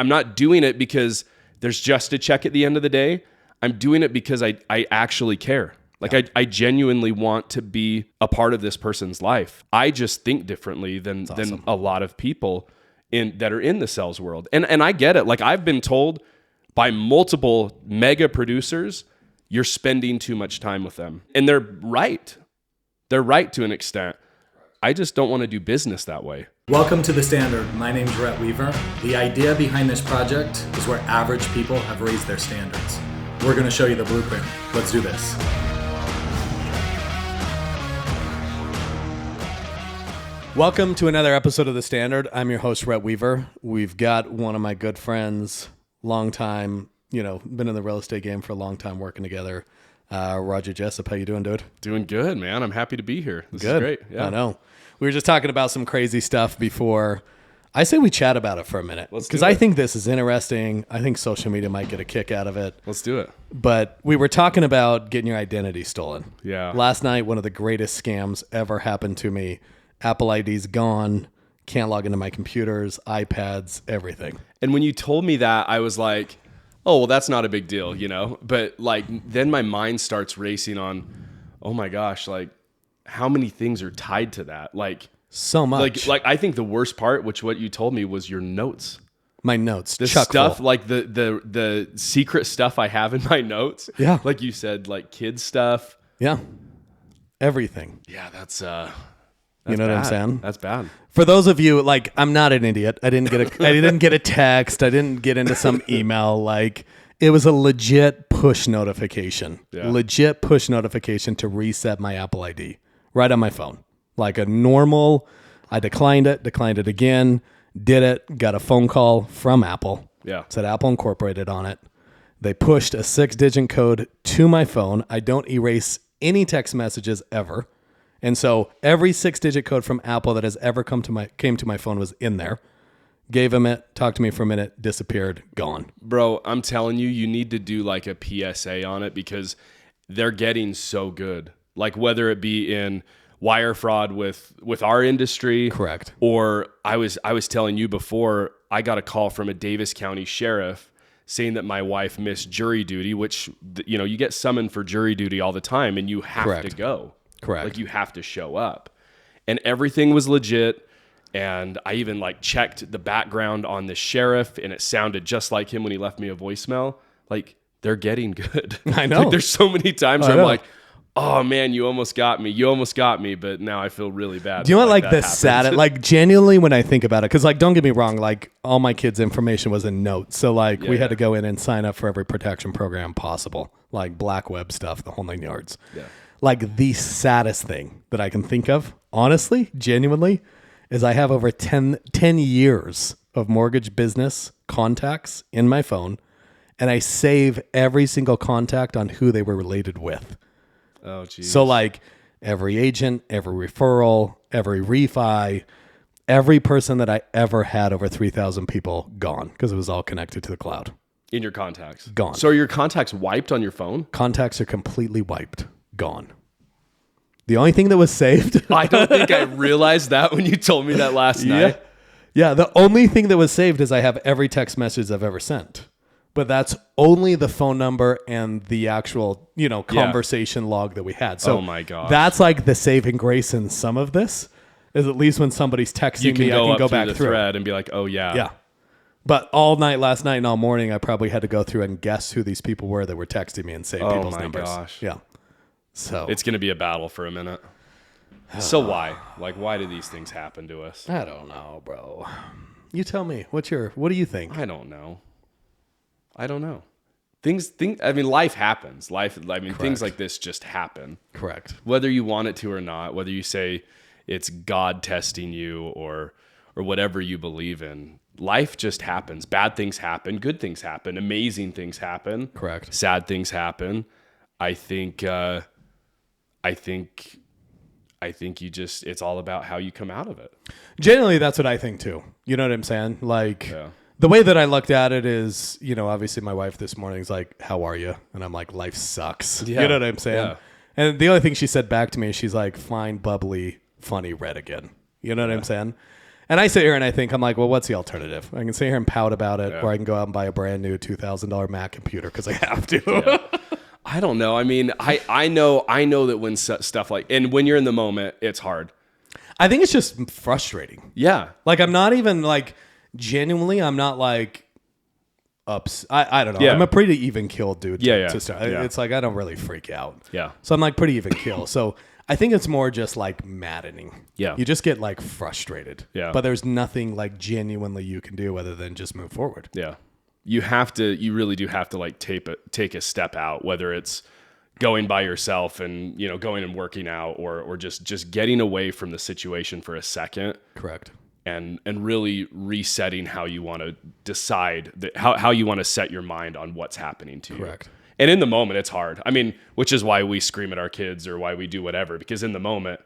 I'm not doing it because there's just a check at the end of the day. I'm doing it because I actually care. Like I genuinely want to be a part of this person's life. I just think differently than a lot of people that are in the sales world. And I get it. Like I've been told by multiple mega producers, you're spending too much time with them. And they're right. They're right to an extent. I just don't want to do business that way. Welcome to The Standard. My name's Rhett Weaver. The idea behind this project is where average people have raised their standards. We're going to show you the blueprint. Let's do this. Welcome to another episode of The Standard. I'm your host, Rhett Weaver. We've got one of my good friends, long time, been in the real estate game for a long time working together. Rodger Jessop, how you doing, dude? Doing good, man. I'm happy to be here. This is great. Yeah. I know. We were just talking about some crazy stuff before. I say we chat about it for a minute because I think this is interesting. I think social media might get a kick out of it. Let's do it. But we were talking about getting your identity stolen. Yeah. Last night, one of the greatest scams ever happened to me. Apple ID's gone. Can't log into my computers, iPads, everything. And when you told me that, I was like, oh, well, that's not a big deal, But then my mind starts racing on, oh my gosh, how many things are tied to that? So much. I think the worst part, which what you told me, was your notes. My notes. The stuff, the secret stuff I have in my notes. Yeah. Like you said, kids stuff. Yeah. Everything. Yeah, that's you know bad. What I'm saying? That's bad. For those of you, I'm not an idiot. I didn't get a text. I didn't get into some email. It was a legit push notification. Yeah. Legit push notification to reset my Apple ID right on my phone. Like a normal, I declined it again, did it, got a phone call from Apple. Yeah. Said Apple Incorporated on it. They pushed a 6-digit code to my phone. I don't erase any text messages ever. And so every 6-digit code from Apple that has ever came to my phone was in there. Gave him it, talked to me for a minute, disappeared, gone. Bro, I'm telling you, you need to do a PSA on it because they're getting so good. Whether it be in wire fraud with our industry. Correct. Or I was telling you before, I got a call from a Davis County sheriff saying that my wife missed jury duty, which, you get summoned for jury duty all the time and you have Correct. to go. Correct. You have to show up. And everything was legit. And I even checked the background on the sheriff and it sounded just like him when he left me a voicemail. They're getting good. I know. There's so many times where I'm like, oh man, you almost got me. But now I feel really bad. Do you want the sad, genuinely when I think about it, because don't get me wrong, all my kids' information was in notes. So we had to go in and sign up for every protection program possible, black web stuff, the whole 9 yards. Yeah. The saddest thing that I can think of, honestly, genuinely, is I have over 10 years of mortgage business contacts in my phone, and I save every single contact on who they were related with. Oh, geez. So every agent, every referral, every refi, every person that I ever had, over 3,000 people, gone because it was all connected to the cloud. In your contacts? Gone. So are your contacts wiped on your phone? Contacts are completely wiped. Gone. The only thing that was saved... I don't think I realized that when you told me that last night. Yeah, the only thing that was saved is I have every text message I've ever sent. But that's only the phone number and the actual, conversation log that we had. So oh my gosh. That's the saving grace in some of this, is at least when somebody's texting me, I can go back through the thread and be like, oh yeah. Yeah. But last night and all morning, I probably had to go through and guess who these people were that were texting me and save people's numbers. Oh my gosh. Yeah. So it's going to be a battle for a minute. So why? Why do these things happen to us? I don't know, bro. You tell me. What do you think? I don't know. Life happens. Correct. Things like this just happen. Correct. Whether you want it to or not, whether you say it's God testing you or whatever you believe in, life just happens. Bad things happen. Good things happen. Amazing things happen. Correct. Sad things happen. I think you just, it's all about how you come out of it. Generally, that's what I think too. You know what I'm saying? The way that I looked at it is, obviously my wife this morning is like, how are you? And I'm like, life sucks. Yeah. You know what I'm saying? Yeah. And the only thing she said back to me, she's like, fine, bubbly, funny, red again. You know what I'm saying? And I sit here and I think, I'm like, well, what's the alternative? I can sit here and pout about it, or I can go out and buy a brand new $2,000 Mac computer because I have to. Yeah. I don't know. I mean, I know that when stuff like, and when you're in the moment, it's hard. I think it's just frustrating. Yeah. Like, I'm not even like, genuinely, I'm not like, I don't know. Yeah. I'm a pretty even kill dude Yeah. to start. Yeah. It's like I don't really freak out. Yeah. So I'm like pretty even kill. So I think it's more just like maddening. Yeah. You just get like frustrated. Yeah. But there's nothing like genuinely you can do other than just move forward. Yeah. You really do have to like take a step out, whether it's going by yourself and, going and working out or just getting away from the situation for a second. Correct. And really resetting how you want to decide how you want to set your mind on what's happening to you. Correct. And in the moment, it's hard. I mean, which is why we scream at our kids or why we do whatever, because in the moment,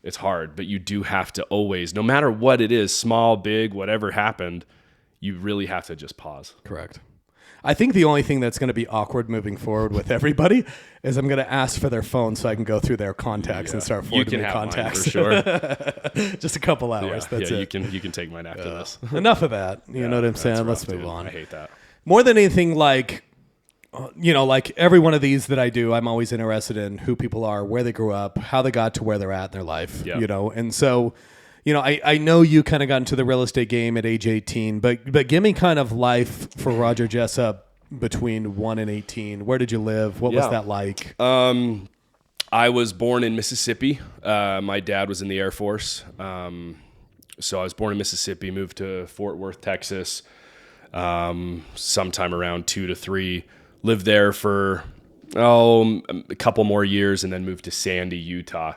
it's hard. But you do have to always, no matter what it is, small, big, whatever happened, you really have to just pause. Correct. I think the only thing that's going to be awkward moving forward with everybody is I'm going to ask for their phone so I can go through their contacts and start forwarding me contacts. You can have mine for sure. Just a couple hours. That's it. You can take mine after this. Enough of that. You know what I'm saying? Let's move on. I hate that. More than anything, like, like every one of these that I do, I'm always interested in who people are, where they grew up, how they got to where they're at in their life, And so, I know you kind of got into the real estate game at age 18, but give me kind of life for Rodger Jessop between 1 and 18. Where did you live? What was that like? I was born in Mississippi. My dad was in the Air Force. So I was born in Mississippi, moved to Fort Worth, Texas, sometime around 2 to 3. Lived there for a couple more years and then moved to Sandy, Utah.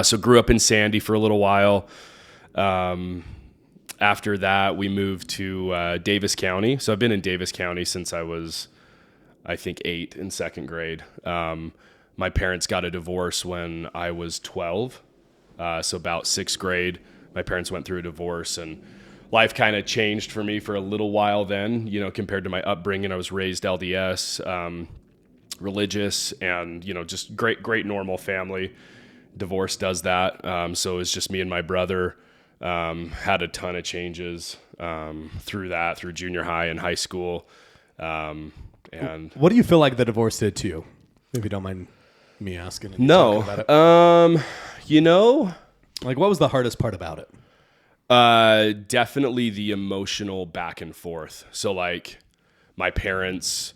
So grew up in Sandy for a little while. After that, we moved to Davis County. So I've been in Davis County since I was, I think, 8 in second grade. My parents got a divorce when I was 12. So about 6th grade, my parents went through a divorce and life kind of changed for me for a little while then, compared to my upbringing. I was raised LDS, religious, and, just great normal family. Divorce does that. So it was just me and my brother. Had a ton of changes through junior high and high school. And what do you feel like the divorce did to you? If you don't mind me asking. No. About it. Like what was the hardest part about it? Definitely the emotional back and forth. So like my parents,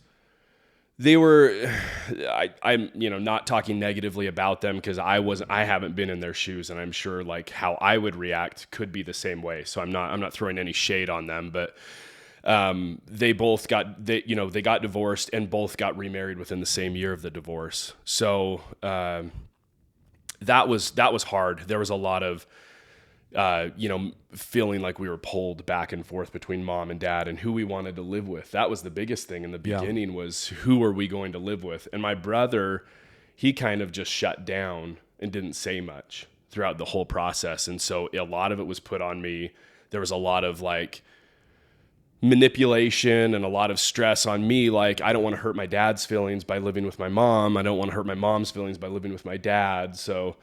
I'm not talking negatively about them because I haven't been in their shoes, and I'm sure like how I would react could be the same way. So I'm not throwing any shade on them, but they both got they got divorced and both got remarried within the same year of the divorce. So that was hard. There was a lot of feeling like we were pulled back and forth between mom and dad and who we wanted to live with. That was the biggest thing in the beginning was who are we going to live with? And my brother, he kind of just shut down and didn't say much throughout the whole process. And so a lot of it was put on me. There was a lot of like manipulation and a lot of stress on me. Like, I don't want to hurt my dad's feelings by living with my mom. I don't want to hurt my mom's feelings by living with my dad. So,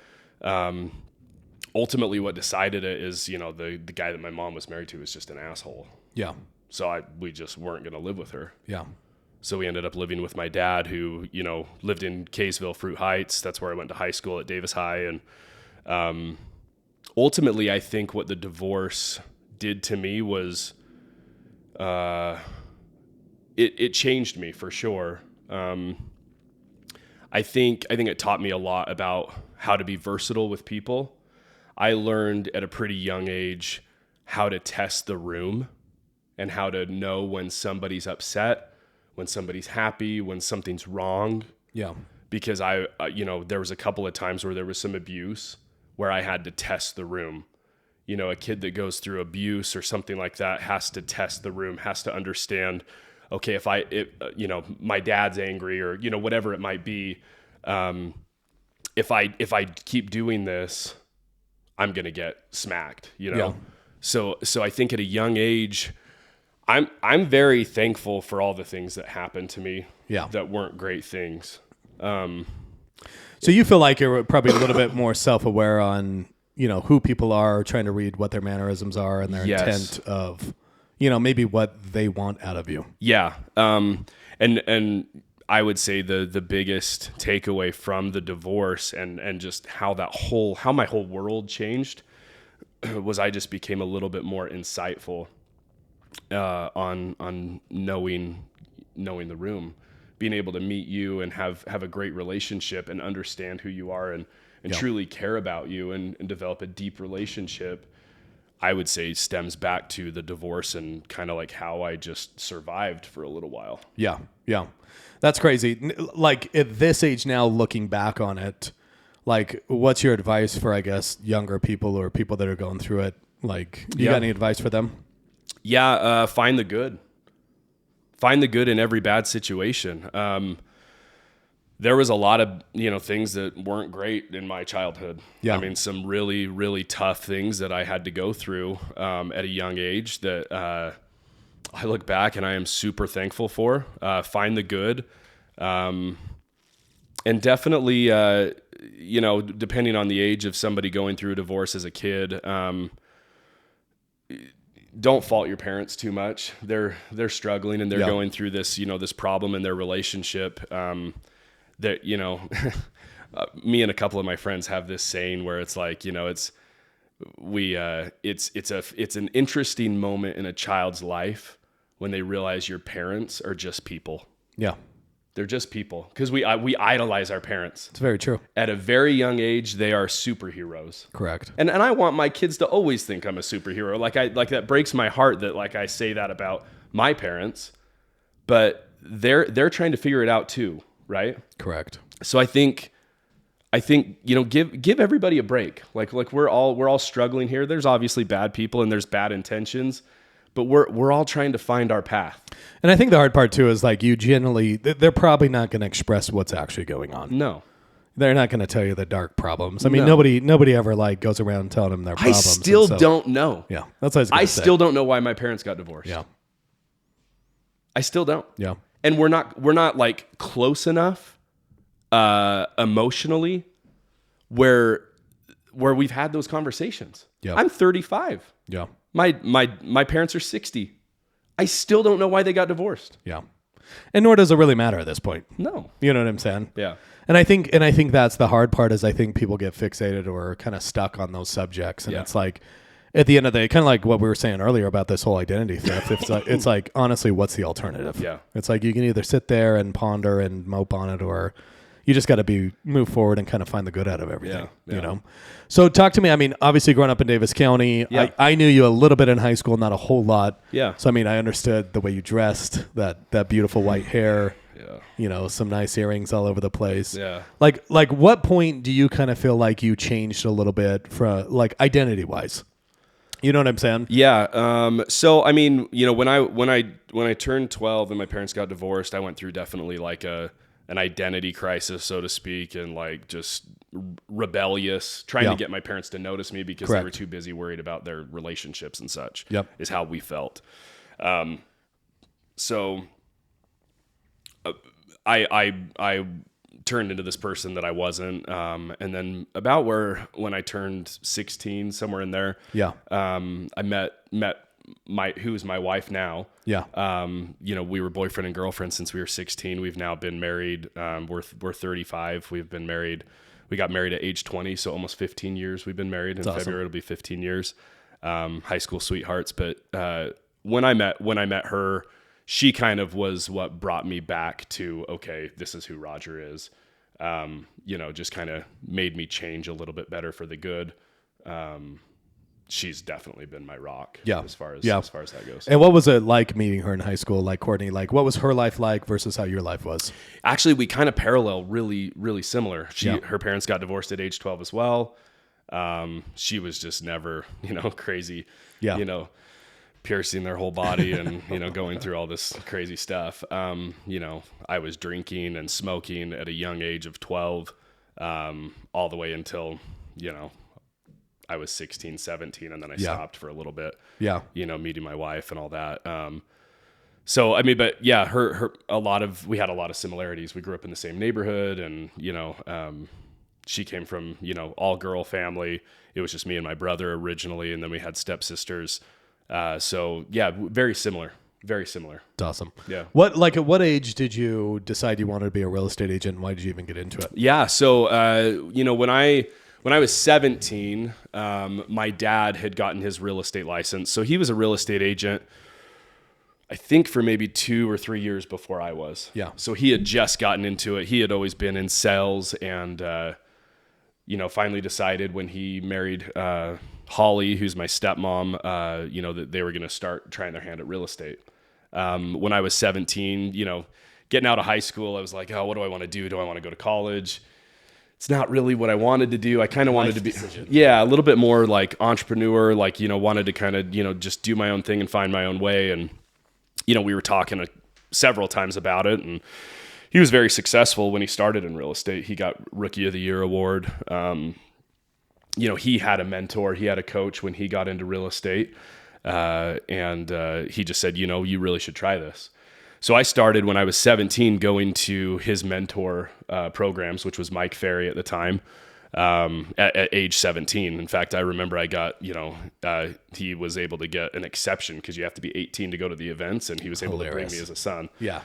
ultimately what decided it is, the guy that my mom was married to was just an asshole. Yeah. So we just weren't going to live with her. Yeah. So we ended up living with my dad who, lived in Kaysville, Fruit Heights. That's where I went to high school at Davis High. And, ultimately I think what the divorce did to me was, it changed me for sure. I think it taught me a lot about how to be versatile with people. I learned at a pretty young age how to test the room and how to know when somebody's upset, when somebody's happy, when something's wrong. Yeah. Because there was a couple of times where there was some abuse where I had to test the room. A kid that goes through abuse or something like that has to test the room, has to understand, okay, if my dad's angry or, whatever it might be, if I keep doing this, I'm going to get smacked, Yeah. So I think at a young age, I'm very thankful for all the things that happened to me. Yeah. That weren't great things. So you feel like you're probably a little bit more self-aware on, who people are, trying to read what their mannerisms are and their intent of, maybe what they want out of you. Yeah. And I would say the biggest takeaway from the divorce and just how my whole world changed was I just became a little bit more insightful on knowing the room, being able to meet you and have a great relationship and understand who you are and truly care about you and develop a deep relationship. I would say stems back to the divorce and kind of like how I just survived for a little while. Yeah. Yeah. That's crazy. Like at this age now, looking back on it, like what's your advice for, I guess, younger people or people that are going through it? Like, you got any advice for them? Yeah. Find the good. Find the good in every bad situation. There was a lot of, things that weren't great in my childhood. Yeah. I mean, some really, really tough things that I had to go through at a young age that I look back and I am super thankful for. Find the good. And definitely, depending on the age of somebody going through a divorce as a kid, don't fault your parents too much. They're struggling and they're going through this, this problem in their relationship. That, me and a couple of my friends have this saying where it's like, it's an interesting moment in a child's life when they realize your parents are just people. Yeah. They're just people, because we idolize our parents. It's very true. At a very young age, they are superheroes. Correct. And I want my kids to always think I'm a superhero. Like that breaks my heart that like I say that about my parents, but they're trying to figure it out too, right? Correct. So I think give everybody a break. Like we're all struggling here. There's obviously bad people and there's bad intentions, but we're all trying to find our path. And I think the hard part too is like they're probably not going to express what's actually going on. No. They're not going to tell you the dark problems. I mean, nobody ever like goes around telling them their problems. I still don't know. Yeah. That's what I still don't know why my parents got divorced. Yeah. I still don't. Yeah. And we're not like close enough emotionally where we've had those conversations. Yeah. I'm 35. Yeah. My parents are 60. I still don't know why they got divorced. Yeah. And nor does it really matter at this point. No. You know what I'm saying? Yeah. And I think that's the hard part is I think people get fixated or kind of stuck on those subjects. And it's like, at the end of the day, kind of like what we were saying earlier about this whole identity theft. It's like, honestly, what's the alternative? Yeah. It's like you can either sit there and ponder and mope on it, or you just got to move forward and kind of find the good out of everything. Yeah. So talk to me. I mean, obviously growing up in Davis County, I knew you a little bit in high school, not a whole lot. Yeah. So I mean, I understood the way you dressed, that beautiful white hair. Yeah. Some nice earrings all over the place. Yeah. Like what point do you kind of feel like you changed a little bit from like identity wise? You know what I'm saying? Yeah. So I mean, when I turned 12 and my parents got divorced, I went through definitely like an identity crisis, so to speak, and like just rebellious, trying to get my parents to notice me because they were too busy worried about their relationships and such. Yep. Is how we felt. So I turned into this person that I wasn't. And then when I turned 16, somewhere in there, I met who is my wife now. Yeah. We were boyfriend and girlfriend since we were 16. We've now been married. We're 35. We've been married. We got married at age 20. So almost 15 years we've been married. In February, it'll be 15 years. High school sweethearts. But, when I met her, she kind of was what brought me back to, okay, this is who Rodger is. Just kind of made me change a little bit better for the good. She's definitely been my rock. As far as that goes. And what was it like meeting her in high school? Like Courtney, like what was her life like versus how your life was? Actually, we kind of parallel really, really similar. Her parents got divorced at age 12 as well. She was just never, crazy, piercing their whole body and, going through all this crazy stuff. I was drinking and smoking at a young age of 12, all the way until, I was 16, 17, and then I stopped for a little bit, meeting my wife and all that. So, I mean, but yeah, we had a lot of similarities. We grew up in the same neighborhood and, she came from, all girl family. It was just me and my brother originally. And then we had stepsisters. So yeah, very similar. Very similar. That's awesome. Yeah. At what age did you decide you wanted to be a real estate agent? And why did you even get into it? Yeah. So, when I was 17, my dad had gotten his real estate license. So he was a real estate agent, I think for maybe 2 or 3 years before I was. Yeah. So he had just gotten into it. He had always been in sales and, finally decided when he married, Holly, who's my stepmom, that they were going to start trying their hand at real estate. When I was 17, getting out of high school, I was like, oh, what do I want to do? Do I want to go to college? It's not really what I wanted to do. I kind of wanted to be, a little bit more like entrepreneur, wanted to kind of, just do my own thing and find my own way. And, we were talking several times about it, and he was very successful when he started in real estate. He got Rookie of the Year award. He had a mentor, he had a coach when he got into real estate. And he just said, you really should try this. So I started when I was 17 going to his mentor programs, which was Mike Ferry at the time, at age 17. In fact, I remember I got, he was able to get an exception because you have to be 18 to go to the events, and he was able to bring me as a son. Yeah.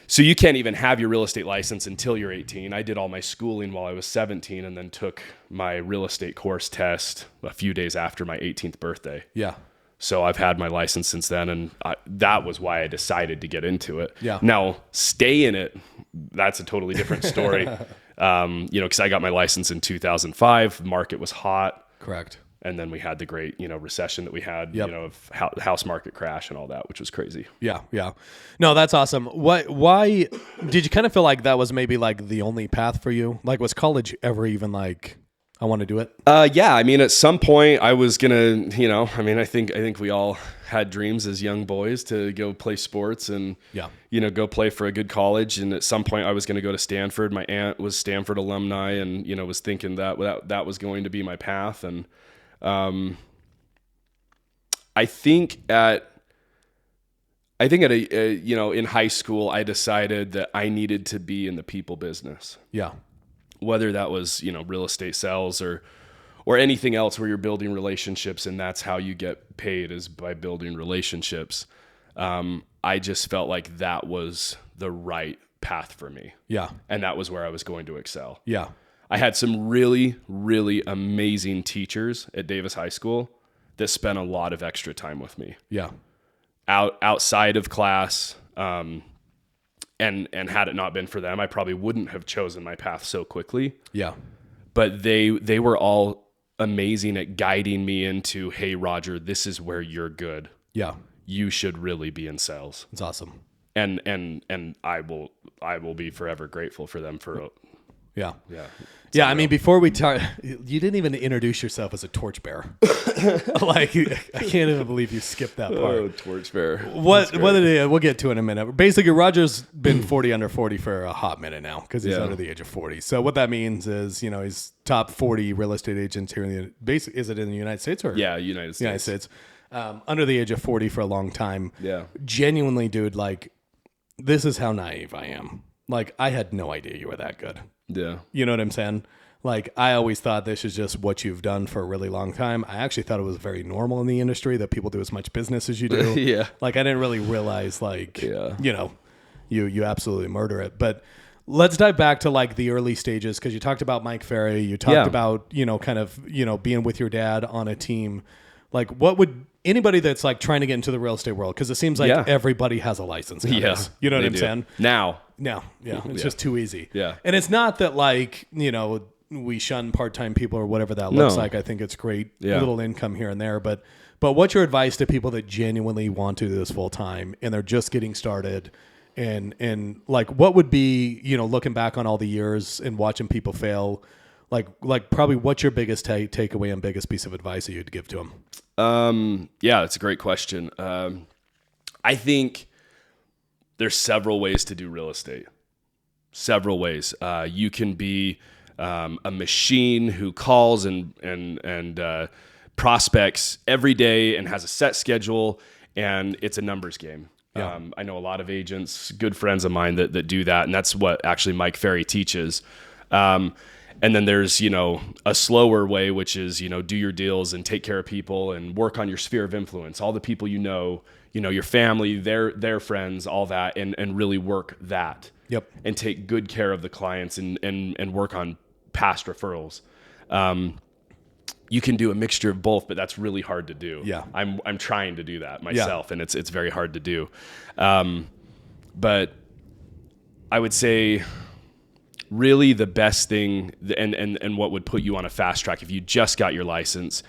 So you can't even have your real estate license until you're 18. I did all my schooling while I was 17 and then took my real estate course test a few days after my 18th birthday. Yeah. So I've had my license since then, and that was why I decided to get into it. Yeah. Now, stay in it, that's a totally different story. Because I got my license in 2005. The market was hot. Correct. And then we had the great, recession that we had, Yep. Of house market crash and all that, which was crazy. Yeah. Yeah. No, that's awesome. Why did you kind of feel like that was maybe like the only path for you? Like, was college ever even like, I want to do it? Yeah. I mean, at some point I was gonna, I think we all had dreams as young boys to go play sports and, go play for a good college. And at some point I was going to go to Stanford. My aunt was Stanford alumni and, was thinking that was going to be my path. And, I think in high school, I decided that I needed to be in the people business. Yeah. Whether that was, real estate sales or anything else where you're building relationships and that's how you get paid is by building relationships. I just felt like that was the right path for me. Yeah. And that was where I was going to excel. Yeah. I had some really, really amazing teachers at Davis High School that spent a lot of extra time with me. Yeah. Outside of class, and had it not been for them, I probably wouldn't have chosen my path so quickly. Yeah. But they were all amazing at guiding me into, hey, Rodger, this is where you're good. Yeah. You should really be in sales. It's awesome. And I will be forever grateful for them for. Yeah. Yeah. Yeah, I mean, before we talk, you didn't even introduce yourself as a torchbearer. Like, I can't even believe you skipped that part. Oh, torchbearer. We'll get to it in a minute. Basically, Rodger's been 40 under 40 for a hot minute now because he's under the age of 40. So what that means is, he's top 40 real estate agents here in is it in the United States or? Yeah, United States. United States. Under the age of 40 for a long time. Yeah. Genuinely, dude, like, this is how naive I am. Like, I had no idea you were that good. Yeah. You know what I'm saying? Like, I always thought this is just what you've done for a really long time. I actually thought it was very normal in the industry that people do as much business as you do. Yeah. Like, I didn't really realize, like, you absolutely murder it. But let's dive back to, like, the early stages, because you talked about Mike Ferry. You talked about, kind of, being with your dad on a team. Like, what would anybody that's, like, trying to get into the real estate world, because it seems like everybody has a license nowadays. Yeah, You know what I'm saying? Now. No, it's just too easy. Yeah. And it's not that, like, we shun part-time people or whatever that looks like. I think it's great, little income here and there. But what's your advice to people that genuinely want to do this full-time and they're just getting started? And like, what would be, looking back on all the years and watching people fail, like probably what's your biggest takeaway and biggest piece of advice that you'd give to them? Yeah, that's a great question. I think there's several ways to do real estate. Several ways. You can be a machine who calls and prospects every day and has a set schedule, and it's a numbers game. Yeah. I know a lot of agents, good friends of mine that do that, and that's what actually Mike Ferry teaches. And then there's, a slower way, which is, do your deals and take care of people and work on your sphere of influence, all the people, your family, their friends, all that, and really work that. Yep. And take good care of the clients and work on past referrals. You can do a mixture of both, but that's really hard to do. Yeah. I'm trying to do that myself, and it's very hard to do. But I would say really the best thing and what would put you on a fast track if you just got your license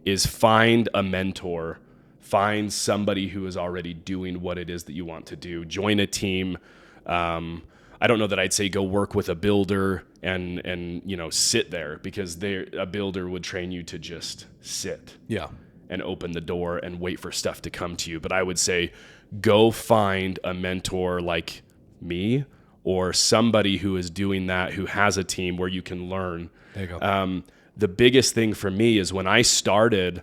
is find a mentor, find somebody who is already doing what it is that you want to do. Join a team. I don't know that I'd say go work with a builder and sit there, because a builder would train you to just sit. Yeah. And open the door and wait for stuff to come to you. But I would say go find a mentor like me or somebody who is doing that, who has a team where you can learn. There you go. The biggest thing for me is when I started,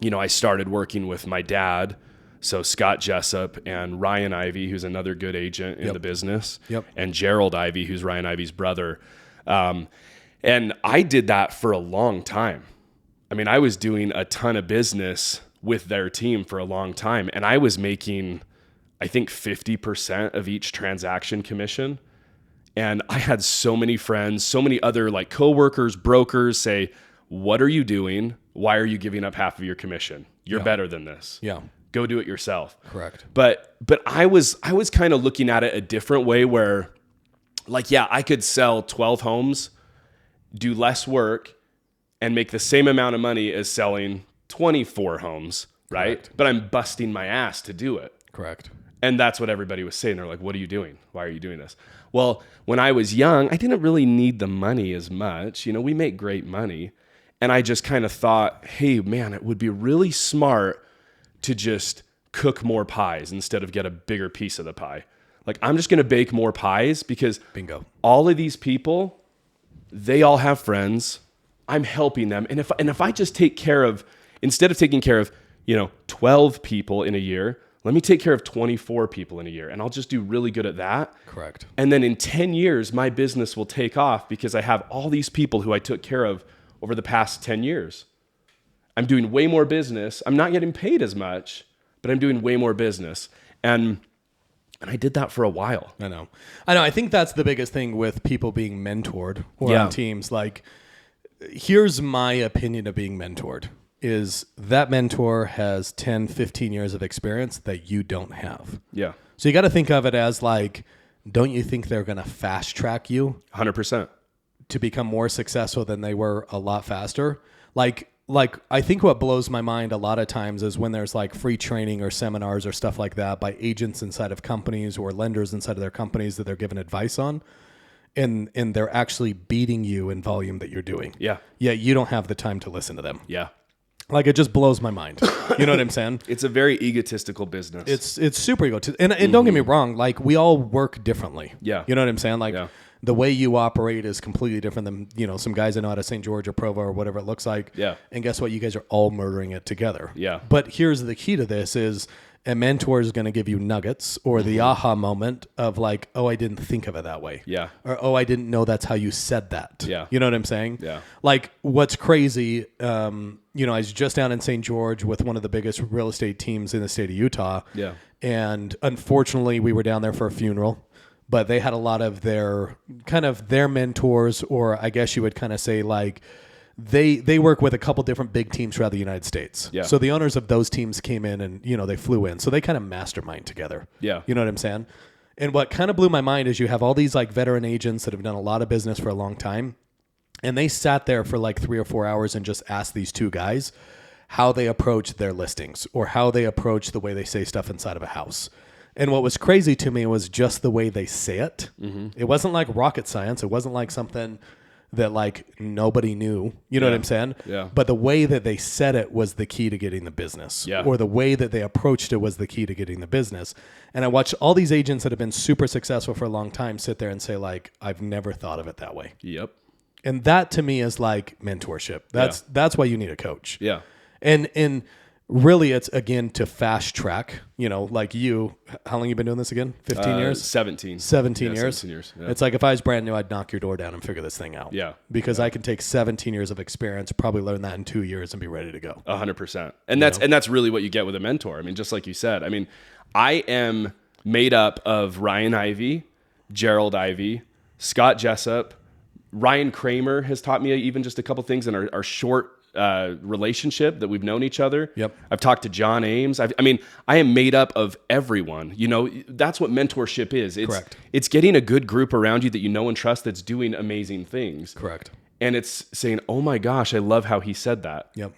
I started working with my dad, so Scott Jessop, and Ryan Ivey, who's another good agent in the business, and Gerald Ivey, who's Ryan Ivey's brother. And I did that for a long time. I mean, I was doing a ton of business with their team for a long time, and I was making, I think, 50% of each transaction commission. And I had so many friends, so many other like coworkers, brokers say, "What are you doing? Why are you giving up half of your commission? You're better than this. Yeah. Go do it yourself." Correct. But I was kind of looking at it a different way where, like, yeah, I could sell 12 homes, do less work, and make the same amount of money as selling 24 homes, right? Correct. But I'm busting my ass to do it. Correct. And that's what everybody was saying. They're like, "What are you doing? Why are you doing this?" Well, when I was young, I didn't really need the money as much. We make great money. And I just kind of thought, hey, man, it would be really smart to just cook more pies instead of get a bigger piece of the pie. Like, I'm just going to bake more pies because bingo, all of these people, they all have friends. I'm helping them. And if I just take care of, instead of taking care of, 12 people in a year, let me take care of 24 people in a year. And I'll just do really good at that. Correct. And then in 10 years, my business will take off because I have all these people who I took care of over the past 10 years. I'm doing way more business. I'm not getting paid as much, but I'm doing way more business. And I did that for a while. I know. I think that's the biggest thing with people being mentored or on teams. Like, here's my opinion of being mentored is that mentor has 10, 15 years of experience that you don't have. Yeah. So you got to think of it as like, don't you think they're going to fast track you 100% to become more successful than they were a lot faster? Like I think what blows my mind a lot of times is when there's like free training or seminars or stuff like that by agents inside of companies or lenders inside of their companies that they're giving advice on. And they're actually beating you in volume that you're doing. Yeah. Yeah. You don't have the time to listen to them. Yeah. Like, it just blows my mind. You know what I'm saying? It's a very egotistical business. It's super egotistical. And don't get me wrong, like, we all work differently. Yeah. You know what I'm saying? Like, the way you operate is completely different than, some guys I know out of St. George or Provo or whatever it looks like. Yeah. And guess what? You guys are all murdering it together. Yeah. But here's the key to this is a mentor is going to give you nuggets or the aha moment of like, oh, I didn't think of it that way. Yeah. Or, oh, I didn't know that's how you said that. Yeah. You know what I'm saying? Yeah. Like, what's crazy, I was just down in St. George with one of the biggest real estate teams in the state of Utah. Yeah. And unfortunately, we were down there for a funeral, but they had a lot of their mentors, or I guess you would kind of say like, they work with a couple different big teams throughout the United States. Yeah. So the owners of those teams came in and, they flew in. So they kind of mastermind together. Yeah. You know what I'm saying? And what kind of blew my mind is you have all these like veteran agents that have done a lot of business for a long time. And they sat there for like 3 or 4 hours and just asked these two guys how they approach their listings or how they approach the way they say stuff inside of a house. And what was crazy to me was just the way they say it. Mm-hmm. It wasn't like rocket science. It wasn't like something that like nobody knew, you know what I'm saying? Yeah. But the way that they said it was the key to getting the business. Yeah. Or the way that they approached it was the key to getting the business. And I watched all these agents that have been super successful for a long time sit there and say like, I've never thought of it that way. Yep. And that to me is like mentorship. That's why you need a coach. Yeah. And really it's again to fast track, like you, how long you been doing this again? 15 years? 17. 17 Yeah, years. 17 years. Yeah. It's like if I was brand new, I'd knock your door down and figure this thing out. Yeah. Because I can take 17 years of experience, probably learn that in 2 years and be ready to go. 100%. And that's really what you get with a mentor. I mean, just like you said, I mean, I am made up of Ryan Ivey, Gerald Ivey, Scott Jessop. Ryan Kramer has taught me even just a couple things in our short relationship that we've known each other. Yep. I've talked to John Ames. I am made up of everyone. That's what mentorship is. Correct. It's getting a good group around you that you know and trust that's doing amazing things. Correct. And it's saying, oh my gosh, I love how he said that. Yep.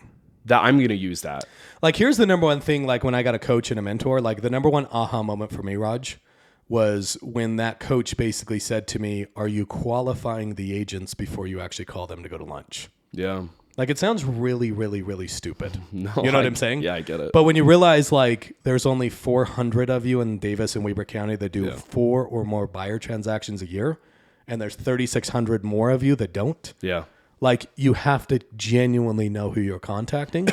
That I'm going to use that. Like, here's the number one thing, like when I got a coach and a mentor, like the number one aha moment for me, Raj, was when that coach basically said to me, are you qualifying the agents before you actually call them to go to lunch? Yeah. Like, it sounds really, really, really stupid. No, you know what I'm saying? Yeah, I get it. But when you realize, like, there's only 400 of you in Davis and Weber County that do 4 or more buyer transactions a year, and there's 3,600 more of you that don't. Yeah. Like, you have to genuinely know who you're contacting.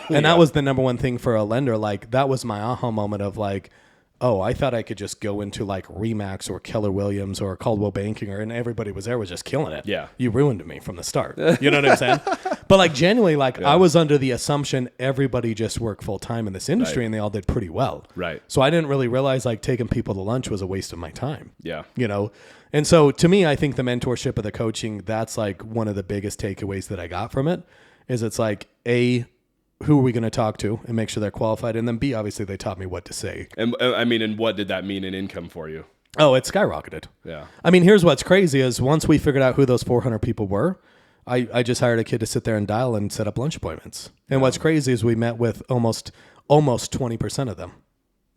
And that was the number one thing for a lender. Like, that was my aha moment of like, oh, I thought I could just go into like Remax or Keller Williams or Caldwell Banking, and everybody was just killing it. Yeah. You ruined me from the start. You know what I'm saying? But like genuinely, like I was under the assumption everybody just worked full time in this industry and they all did pretty well. Right. So I didn't really realize like taking people to lunch was a waste of my time. Yeah. And so to me, I think the mentorship of the coaching, that's like one of the biggest takeaways that I got from it is it's like, A, who are we going to talk to and make sure they're qualified? And then B, obviously they taught me what to say. And and what did that mean in income for you? Oh, it skyrocketed. Yeah. I mean, here's what's crazy is once we figured out who those 400 people were, I just hired a kid to sit there and dial and set up lunch appointments. And what's crazy is we met with almost 20% of them.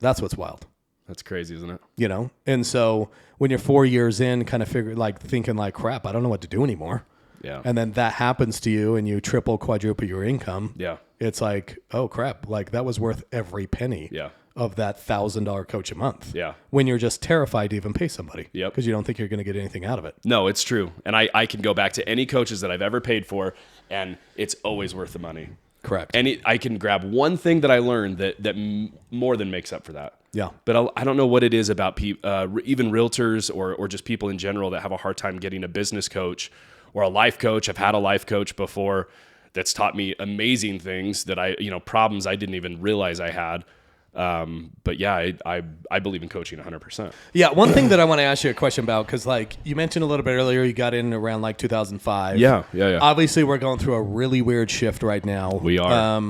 That's what's wild. That's crazy, isn't it? And so when you're 4 years in, kind of thinking like, crap, I don't know what to do anymore. Yeah. And then that happens to you and you triple, quadruple your income. Yeah. It's like, oh crap, like that was worth every penny of that $1,000 coach a month. Yeah. When you're just terrified to even pay somebody. Yep. Because you don't think you're going to get anything out of it. No, it's true. And I can go back to any coaches that I've ever paid for and it's always worth the money. Correct. And I can grab one thing that I learned that more than makes up for that. Yeah. But I don't know what it is about even realtors or just people in general that have a hard time getting a business coach or a life coach. I've had a life coach before that's taught me amazing things that problems I didn't even realize I had. But yeah, I believe in coaching 100%. Yeah. One thing that I want to ask you a question about, because like you mentioned a little bit earlier, you got in around like 2005. Yeah. Obviously, we're going through a really weird shift right now. We are.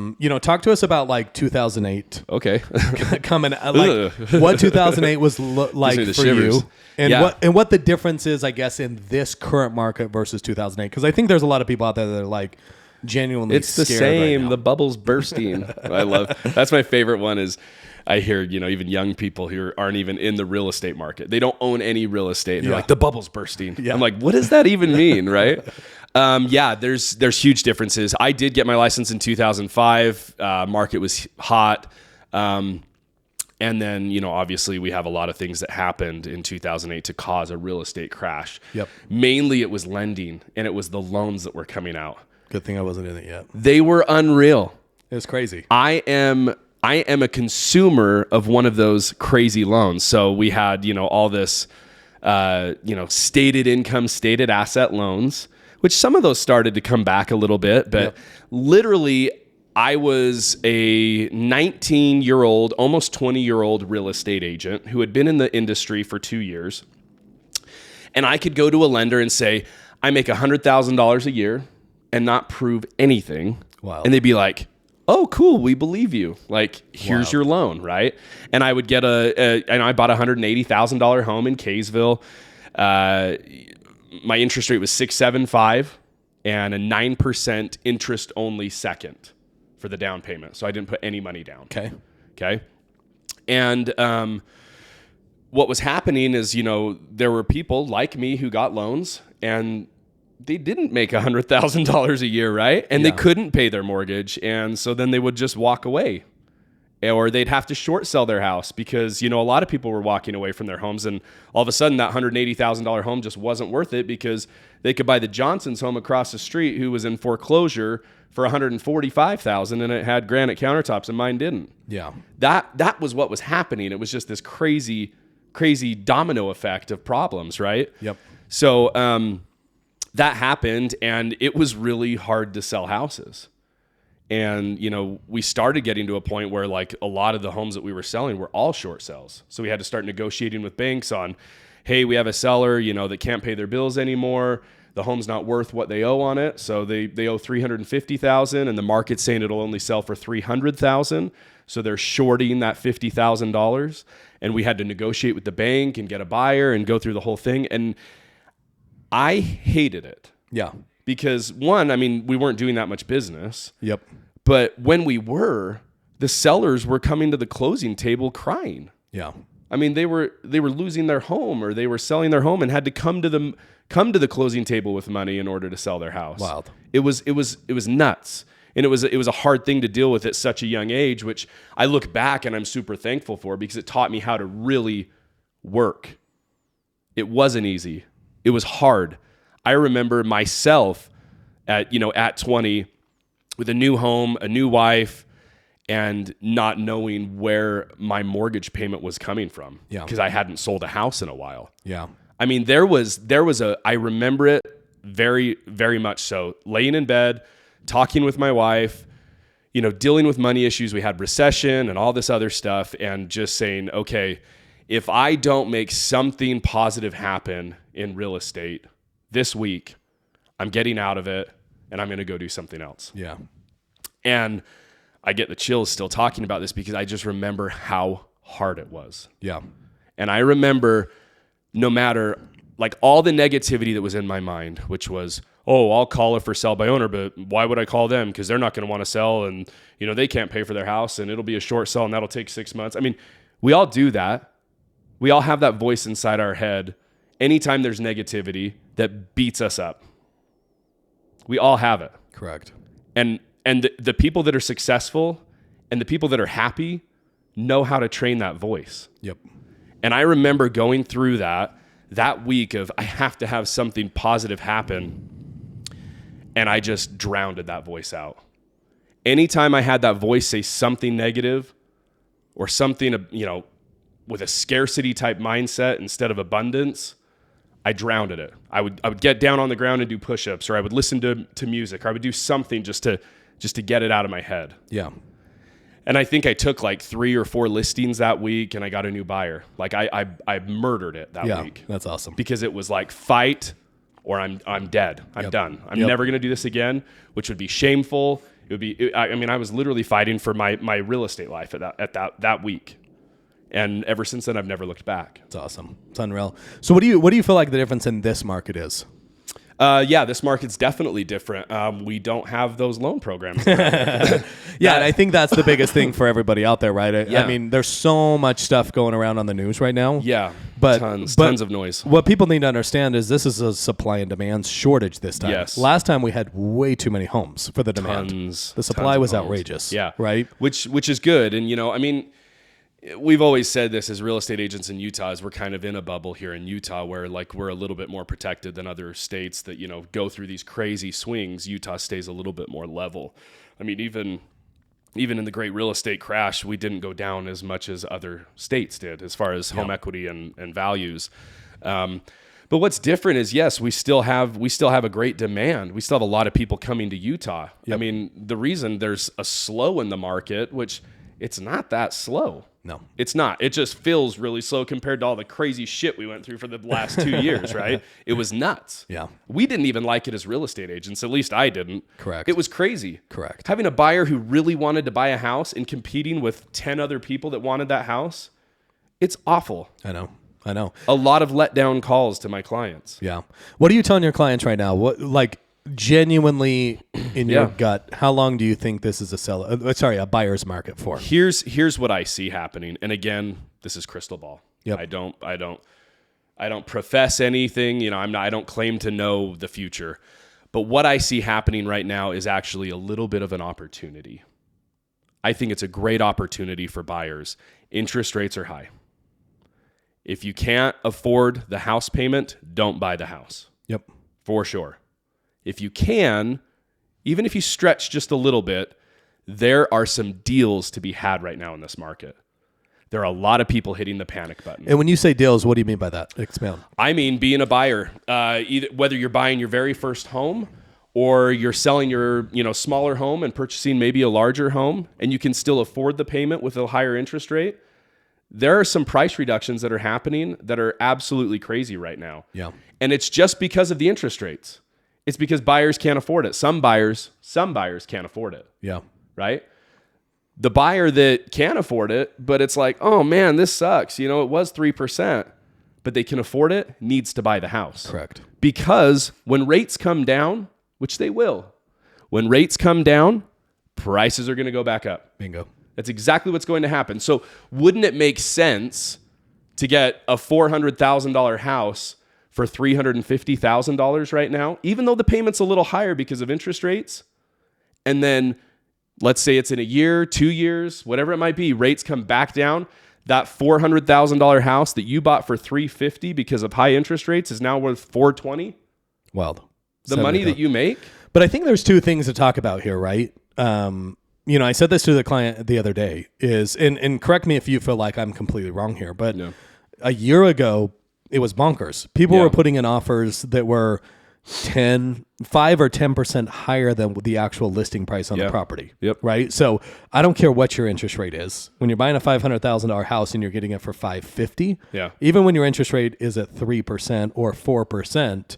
Talk to us about like 2008. Okay. Coming like what 2008 was like for shivers. you, and what the difference is, I guess, in this current market versus 2008. Because I think there's a lot of people out there that are like genuinely it's the scared same. right now. The bubble's bursting. I love. That's my favorite one. Is I hear even young people who aren't even in the real estate market. They don't own any real estate. And they're like, the bubble's bursting. Yeah. I'm like, what does that even mean, right? There's huge differences. I did get my license in 2005. Market was hot. And then, obviously we have a lot of things that happened in 2008 to cause a real estate crash. Yep. Mainly it was lending and it was the loans that were coming out. Good thing I wasn't in it yet. They were unreal. It was crazy. I am a consumer of one of those crazy loans. So we had, all this, stated income, stated asset loans, which some of those started to come back a little bit, but literally I was a 19-year-old, almost 20-year-old real estate agent who had been in the industry for 2 years. And I could go to a lender and say, I make $100,000 a year and not prove anything. Wow. And they'd be like, oh, cool, we believe you. Like, here's your loan, right? And I would get and I bought a $180,000 home in Kaysville. My interest rate was 6.75 and a 9% interest only second for the down payment. So I didn't put any money down. Okay. And what was happening is, there were people like me who got loans and they didn't make $100,000 a year, right? And they couldn't pay their mortgage. And so then they would just walk away. or they'd have to short sell their house because, a lot of people were walking away from their homes, and all of a sudden that $180,000 home just wasn't worth it because they could buy the Johnson's home across the street who was in foreclosure for $145,000 and it had granite countertops and mine didn't. Yeah. That was what was happening. It was just this crazy domino effect of problems, right? Yep. So that happened, and it was really hard to sell houses. And, we started getting to a point where like a lot of the homes that we were selling were all short sales. So we had to start negotiating with banks on, hey, we have a seller, that can't pay their bills anymore. The home's not worth what they owe on it. So they owe $350,000 and the market's saying it'll only sell for $300,000. So they're shorting that $50,000. And we had to negotiate with the bank and get a buyer and go through the whole thing. And I hated it. Yeah. Because one, we weren't doing that much business. Yep. But when we were, the sellers were coming to the closing table crying. Yeah. They were losing their home, or they were selling their home and had to come to the closing table with money in order to sell their house. Wild. It was nuts. And it was a hard thing to deal with at such a young age, which I look back and I'm super thankful for because it taught me how to really work. It wasn't easy. It was hard. I remember myself at 20 with a new home, a new wife, and not knowing where my mortgage payment was coming from. Yeah. Because I hadn't sold a house in a while. Yeah. I remember it very, very much so. Laying in bed, talking with my wife, dealing with money issues. We had recession and all this other stuff, and just saying, okay, if I don't make something positive happen in real estate this week, I'm getting out of it and I'm going to go do something else. Yeah. And I get the chills still talking about this because I just remember how hard it was. Yeah. And I remember no matter like all the negativity that was in my mind, which was, oh, I'll call a for sale by owner, but why would I call them? Because they're not going to want to sell, and they can't pay for their house, and it'll be a short sell, and that'll take 6 months. We all do that. We all have that voice inside our head anytime there's negativity that beats us up. We all have it. Correct. And the people that are successful and the people that are happy know how to train that voice. Yep. And I remember going through that week of I have to have something positive happen, and I just drowned that voice out. Anytime I had that voice say something negative or something, with a scarcity type mindset instead of abundance, I drowned it. I would get down on the ground and do push-ups, or I would listen to music, or I would do something just to get it out of my head. Yeah. And I think I took like 3 or 4 listings that week, and I got a new buyer. Like I murdered it that week. That's awesome. Because it was like fight or I'm dead. I'm done. I'm never going to do this again, which would be shameful. It would be. I was literally fighting for my real estate life at that week. And ever since then, I've never looked back. It's awesome. It's unreal. So what do you feel like the difference in this market is? This market's definitely different. We don't have those loan programs. And I think that's the biggest thing for everybody out there, right? There's so much stuff going around on the news right now. Yeah, but tons of noise. What people need to understand is this is a supply and demand shortage this time. Yes. Last time we had way too many homes for the demand. The supply was outrageous. Yeah. Right? Which is good. And, we've always said this as real estate agents in Utah, is we're kind of in a bubble here in Utah where like we're a little bit more protected than other states that, go through these crazy swings. Utah stays a little bit more level. Even in the great real estate crash, we didn't go down as much as other states did as far as home equity and values. But what's different is, yes, we still have a great demand. We still have a lot of people coming to Utah. Yep. The reason there's a slow in the market, which it's not that slow. No, it's not. It just feels really slow compared to all the crazy shit we went through for the last 2 years, right? It was nuts. Yeah. We didn't even like it as real estate agents. At least I didn't. Correct. It was crazy. Correct. Having a buyer who really wanted to buy a house and competing with 10 other people that wanted that house, it's awful. I know. A lot of letdown calls to my clients. Yeah. What are you telling your clients right now? What, like, genuinely in your gut, how long do you think this is a buyer's market for? Here's what I see happening. And again, this is crystal ball. Yep. I don't profess anything, I don't claim to know the future. But what I see happening right now is actually a little bit of an opportunity. I think it's a great opportunity for buyers. Interest rates are high. If you can't afford the house payment, don't buy the house. Yep. For sure. If you can, even if you stretch just a little bit, there are some deals to be had right now in this market. There are a lot of people hitting the panic button. And when you say deals, what do you mean by that? Expound. I mean, being a buyer, either whether you're buying your very first home or you're selling your, smaller home and purchasing maybe a larger home, and you can still afford the payment with a higher interest rate. There are some price reductions that are happening that are absolutely crazy right now. Yeah. And it's just because of the interest rates. It's because buyers can't afford it. Some buyers can't afford it. Yeah. Right? The buyer that can afford it, but it's like, oh man, this sucks. It was 3%, but they can afford it, needs to buy the house. Correct. Because when rates come down, which they will, when rates come down, prices are going to go back up. Bingo. That's exactly what's going to happen. So wouldn't it make sense to get a $400,000 house for $350,000 right now, even though the payment's a little higher because of interest rates? And then let's say it's in a year, 2 years, whatever it might be, rates come back down. That $400,000 house that you bought for $350,000 because of high interest rates is now worth $420,000. Wild. The money that you make. But I think there's two things to talk about here, right? I said this to the client the other day and correct me if you feel like I'm completely wrong here, but a year ago, it was bonkers. People were putting in offers that were 5 or 10% higher than the actual listing price on the property. Yep. Right. So I don't care what your interest rate is. When you're buying a $500,000 house and you're getting it for $550,000, even when your interest rate is at 3% or 4%,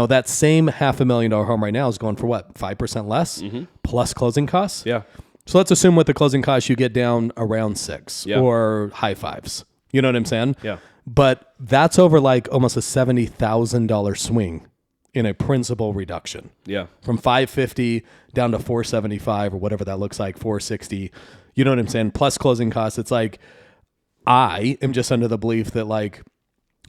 that same $500,000 home right now is going for what? 5% less plus closing costs. Yeah. So let's assume with the closing costs, you get down around 6 or high 5s. You know what I'm saying? Yeah. But that's over like almost a $70,000 swing in a principal reduction. Yeah. From $550 down to $475 or whatever that looks like, $460. You know what I'm saying? Plus closing costs. It's like, I am just under the belief that like,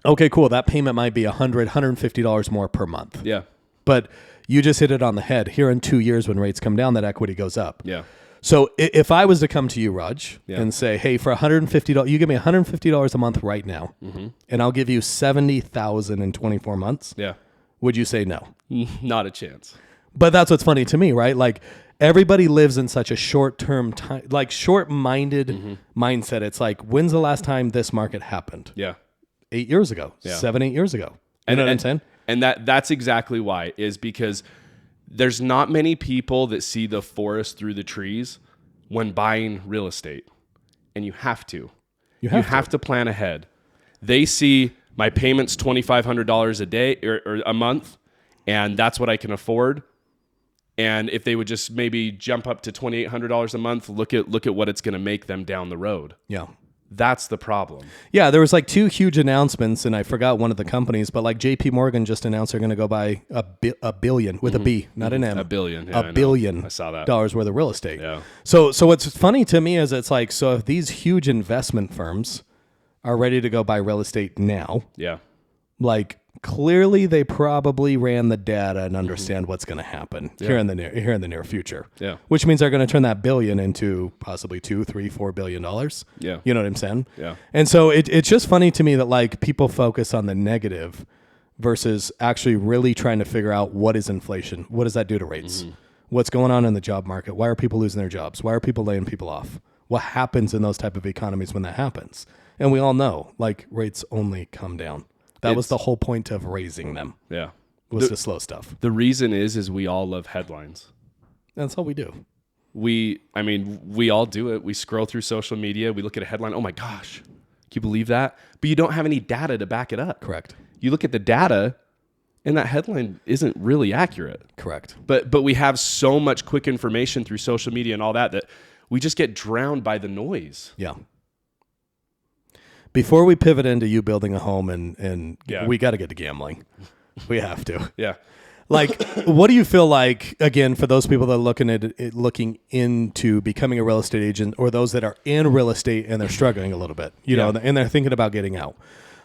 okay, cool. That payment might be $100, $150 more per month. Yeah. But you just hit it on the head. Here in 2 years, when rates come down, that equity goes up. Yeah. So if I was to come to you, Raj, and say, hey, for $150, you give me $150 a month right now, and I'll give you $70,000 in 24 months. Yeah. Would you say no? Not a chance. But that's what's funny to me, right? Like everybody lives in such a short-term time, like short-minded mindset. It's like, when's the last time this market happened? Yeah. 8 years ago, 7-8 years ago. You know what I'm saying? And that's exactly why, is because there's not many people that see the forest through the trees when buying real estate. And you have to. You have to plan ahead. They see my payment's $2,500 a day or a month, and that's what I can afford. And if they would just maybe jump up to $2,800 a month, look at what it's going to make them down the road. Yeah. That's the problem. Yeah, there was like 2 huge announcements, and I forgot one of the companies, but like JP Morgan just announced they're going to go buy a billion with a B, not an M. $1 billion. Yeah, $1 billion. I saw that. Dollars worth of real estate. Yeah. So what's funny to me is it's like, so if these huge investment firms are ready to go buy real estate now, like clearly they probably ran the data and understand what's going to happen here in the near future. Yeah. Which means they're going to turn that billion into possibly $2, $3, $4 billion. Yeah. You know what I'm saying? Yeah. And so it's just funny to me that like people focus on the negative versus actually really trying to figure out what is inflation? What does that do to rates? What's going on in the job market? Why are people losing their jobs? Why are people laying people off? What happens in those type of economies when that happens? And we all know like rates only come down. That was the whole point of raising them. Yeah. Was to slow stuff. The reason is we all love headlines. That's all we do. We all do it. We scroll through social media. We look at a headline. Oh my gosh. Can you believe that? But you don't have any data to back it up. Correct. You look at the data and that headline isn't really accurate. Correct. But we have so much quick information through social media and all that we just get drowned by the noise. Yeah. Before we pivot into you building a home and we got to get to gambling. We have to. Yeah. Like, what do you feel like, again, for those people that are looking into becoming a real estate agent, or those that are in real estate and they're struggling a little bit, you know, and they're thinking about getting out?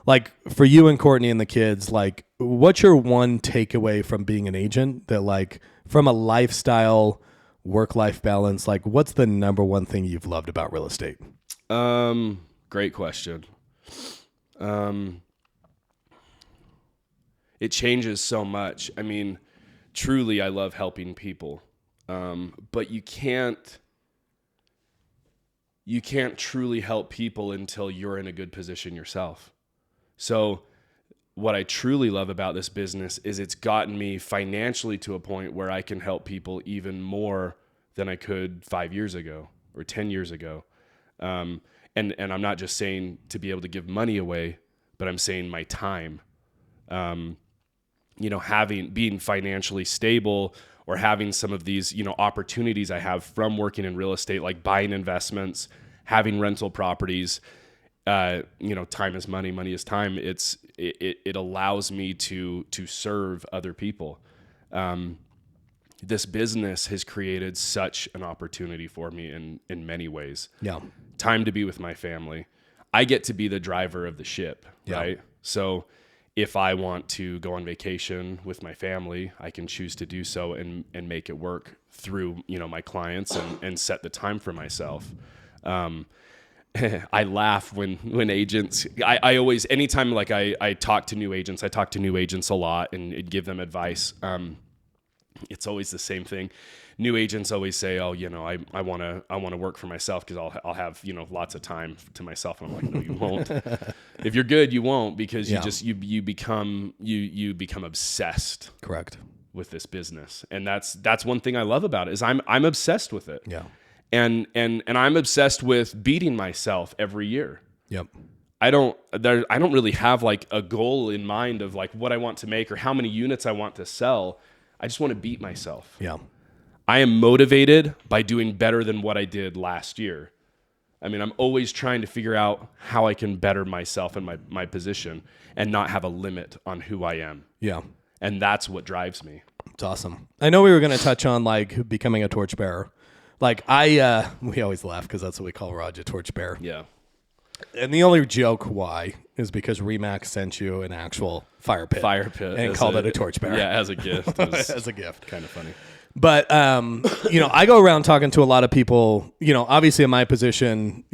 Like, for you and Courtney and the kids, like, what's your one takeaway from being an agent that, like, from a lifestyle work-life balance. Like, what's the number one thing you've loved about real estate? Great question. It changes so much. I mean, truly, I love helping people. But you can't truly help people until you're in a good position yourself. So what I truly love about this business is it's gotten me financially to a point where I can help people even more than I could 5 years ago or 10 years ago. And I'm not just saying to be able to give money away, but I'm saying my time. Being financially stable or having some of these, opportunities I have from working in real estate, like buying investments, having rental properties, time is money, money is time. It allows me to serve other people. This business has created such an opportunity for me in many ways. Yeah. Time to be with my family. I get to be the driver of the ship, right? So if I want to go on vacation with my family, I can choose to do so and make it work through, my clients and set the time for myself. I laugh when agents, I always, anytime like I talk to new agents a lot and give them advice. It's always the same thing. New agents always say, "Oh, I want to work for myself because I'll have lots of time to myself." And I'm like, "No, you won't. If you're good, you won't because you become obsessed." Correct. With this business, and that's one thing I love about it is I'm obsessed with it. Yeah. And I'm obsessed with beating myself every year. Yep. I don't really have like a goal in mind of like what I want to make or how many units I want to sell. I just want to beat myself. Yeah. I am motivated by doing better than what I did last year. I mean, I'm always trying to figure out how I can better myself and my position and not have a limit on who I am. Yeah. And that's what drives me. It's awesome. I know we were going to touch on like becoming a torchbearer. Like we always laugh because that's what we call Rodger, torchbearer. Yeah. And the only joke why is because Remax sent you an actual fire pit and called it a torchbearer. Yeah, as a gift. As a gift. Kind of funny. But, I go around talking to a lot of people, obviously in my position,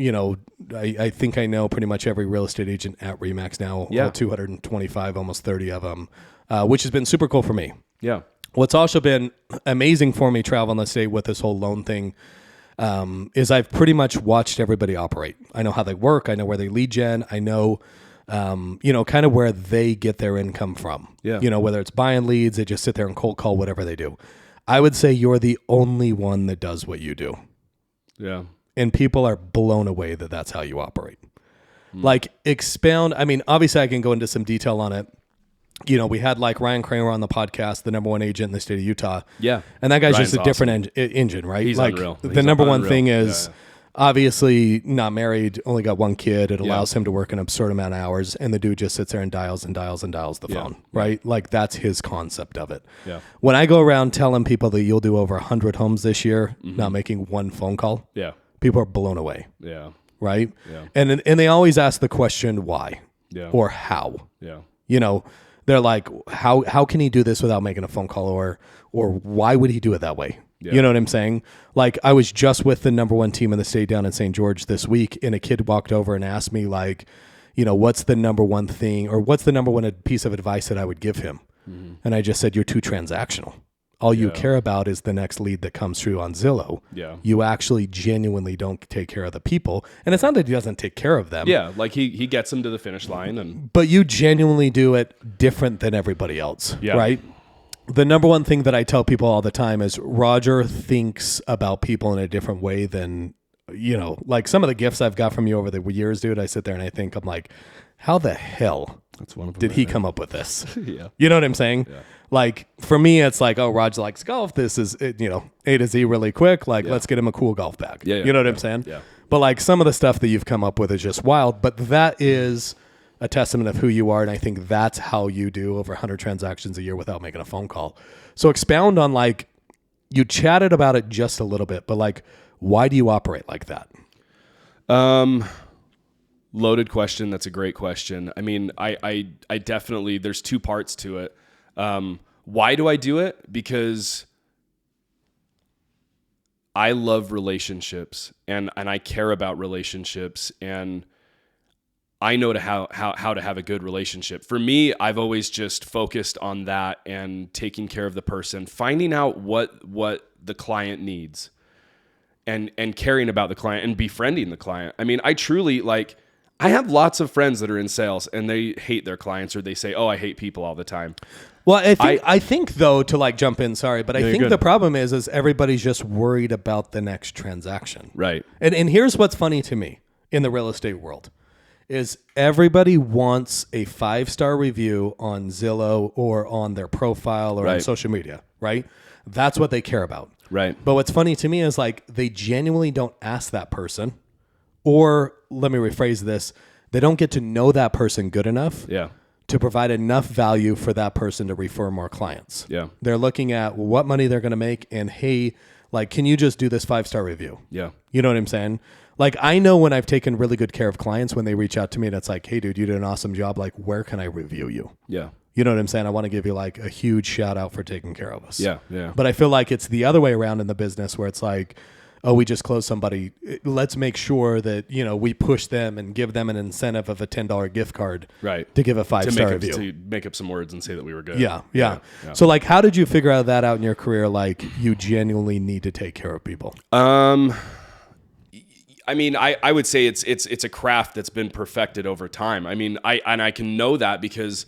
I think I know pretty much every real estate agent at Remax now, all 225, almost 30 of them, which has been super cool for me. Yeah. What's also been amazing for me traveling the state with this whole loan thing is I've pretty much watched everybody operate. I know how they work. I know where they lead gen. I know, kind of where they get their income from. Yeah. Whether it's buying leads, they just sit there and cold call, whatever they do. I would say you're the only one that does what you do. Yeah. And people are blown away that that's how you operate. Like expound. I mean, obviously I can go into some detail on it. We had like Ryan Kramer on the podcast, the number one agent in the state of Utah. Yeah. And that guy's Ryan's just a different engine, right? He's like unreal. The He's number one unreal. thing is obviously not married, only got one kid. It allows him to work an absurd amount of hours. And the dude just sits there and dials the phone, right? Like that's his concept of it. Yeah. When I go around telling people that you'll do over 100 homes this year, not making one phone call, people are blown away. Yeah. Right. Yeah. And they always ask the question, why or how, Yeah. They're like, how can he do this without making a phone call or why would he do it that way? Yeah. You know what I'm saying? Like I was just with the number one team in the state down in St. George this week and a kid walked over and asked me like, what's the number one thing or what's the number one piece of advice that I would give him? Mm-hmm. And I just said, you're too transactional. All you care about is the next lead that comes through on Zillow. Yeah. You actually genuinely don't take care of the people. And it's not that he doesn't take care of them. Yeah. Like he gets them to the finish line but you genuinely do it different than everybody else. Yeah. Right. The number one thing that I tell people all the time is Rodger thinks about people in a different way than, like some of the gifts I've got from you over the years, dude. I sit there and I think I'm like, how the hell did he come up with this? Yeah. You know what I'm saying? Yeah. Like for me, it's like, oh, Rodger likes golf. This is, A to Z really quick. Like, let's get him a cool golf bag. Yeah, you know what I'm saying? Yeah. But like some of the stuff that you've come up with is just wild. But that is a testament of who you are. And I think that's how you do over 100 transactions a year without making a phone call. So expound on like, you chatted about it just a little bit, but like, why do you operate like that? Loaded question. That's a great question. I mean, I definitely, there's two parts to it. Why do I do it? Because I love relationships and I care about relationships, and I know how to have a good relationship. For me, I've always just focused on that and taking care of the person, finding out what the client needs and caring about the client and befriending the client. I mean, I truly I have lots of friends that are in sales and they hate their clients, or they say, "Oh, I hate people all the time." Well, I think though, to jump in, sorry, but I think the problem is everybody's just worried about the next transaction. Right. And here's what's funny to me in the real estate world is everybody wants a 5-star review on Zillow or on their profile or on social media, right? That's what they care about. Right. But what's funny to me is they genuinely don't ask that person, or let me rephrase this, they don't get to know that person good enough to provide enough value for that person to refer more clients. Yeah. They're looking at what money they're going to make and, hey, can you just do this 5-star review? Yeah. You know what I'm saying? I know when I've taken really good care of clients when they reach out to me and it's hey, dude, you did an awesome job. Where can I review you? Yeah. You know what I'm saying? I want to give you a huge shout out for taking care of us. Yeah. Yeah. But I feel it's the other way around in the business where it's oh, we just closed somebody. Let's make sure that, we push them and give them an incentive of a $10 gift card to give a 5-star review. To make up some words and say that we were good. Yeah. So how did you figure out that out in your career? You genuinely need to take care of people. I mean, I would say it's a craft that's been perfected over time. I mean, I can know that because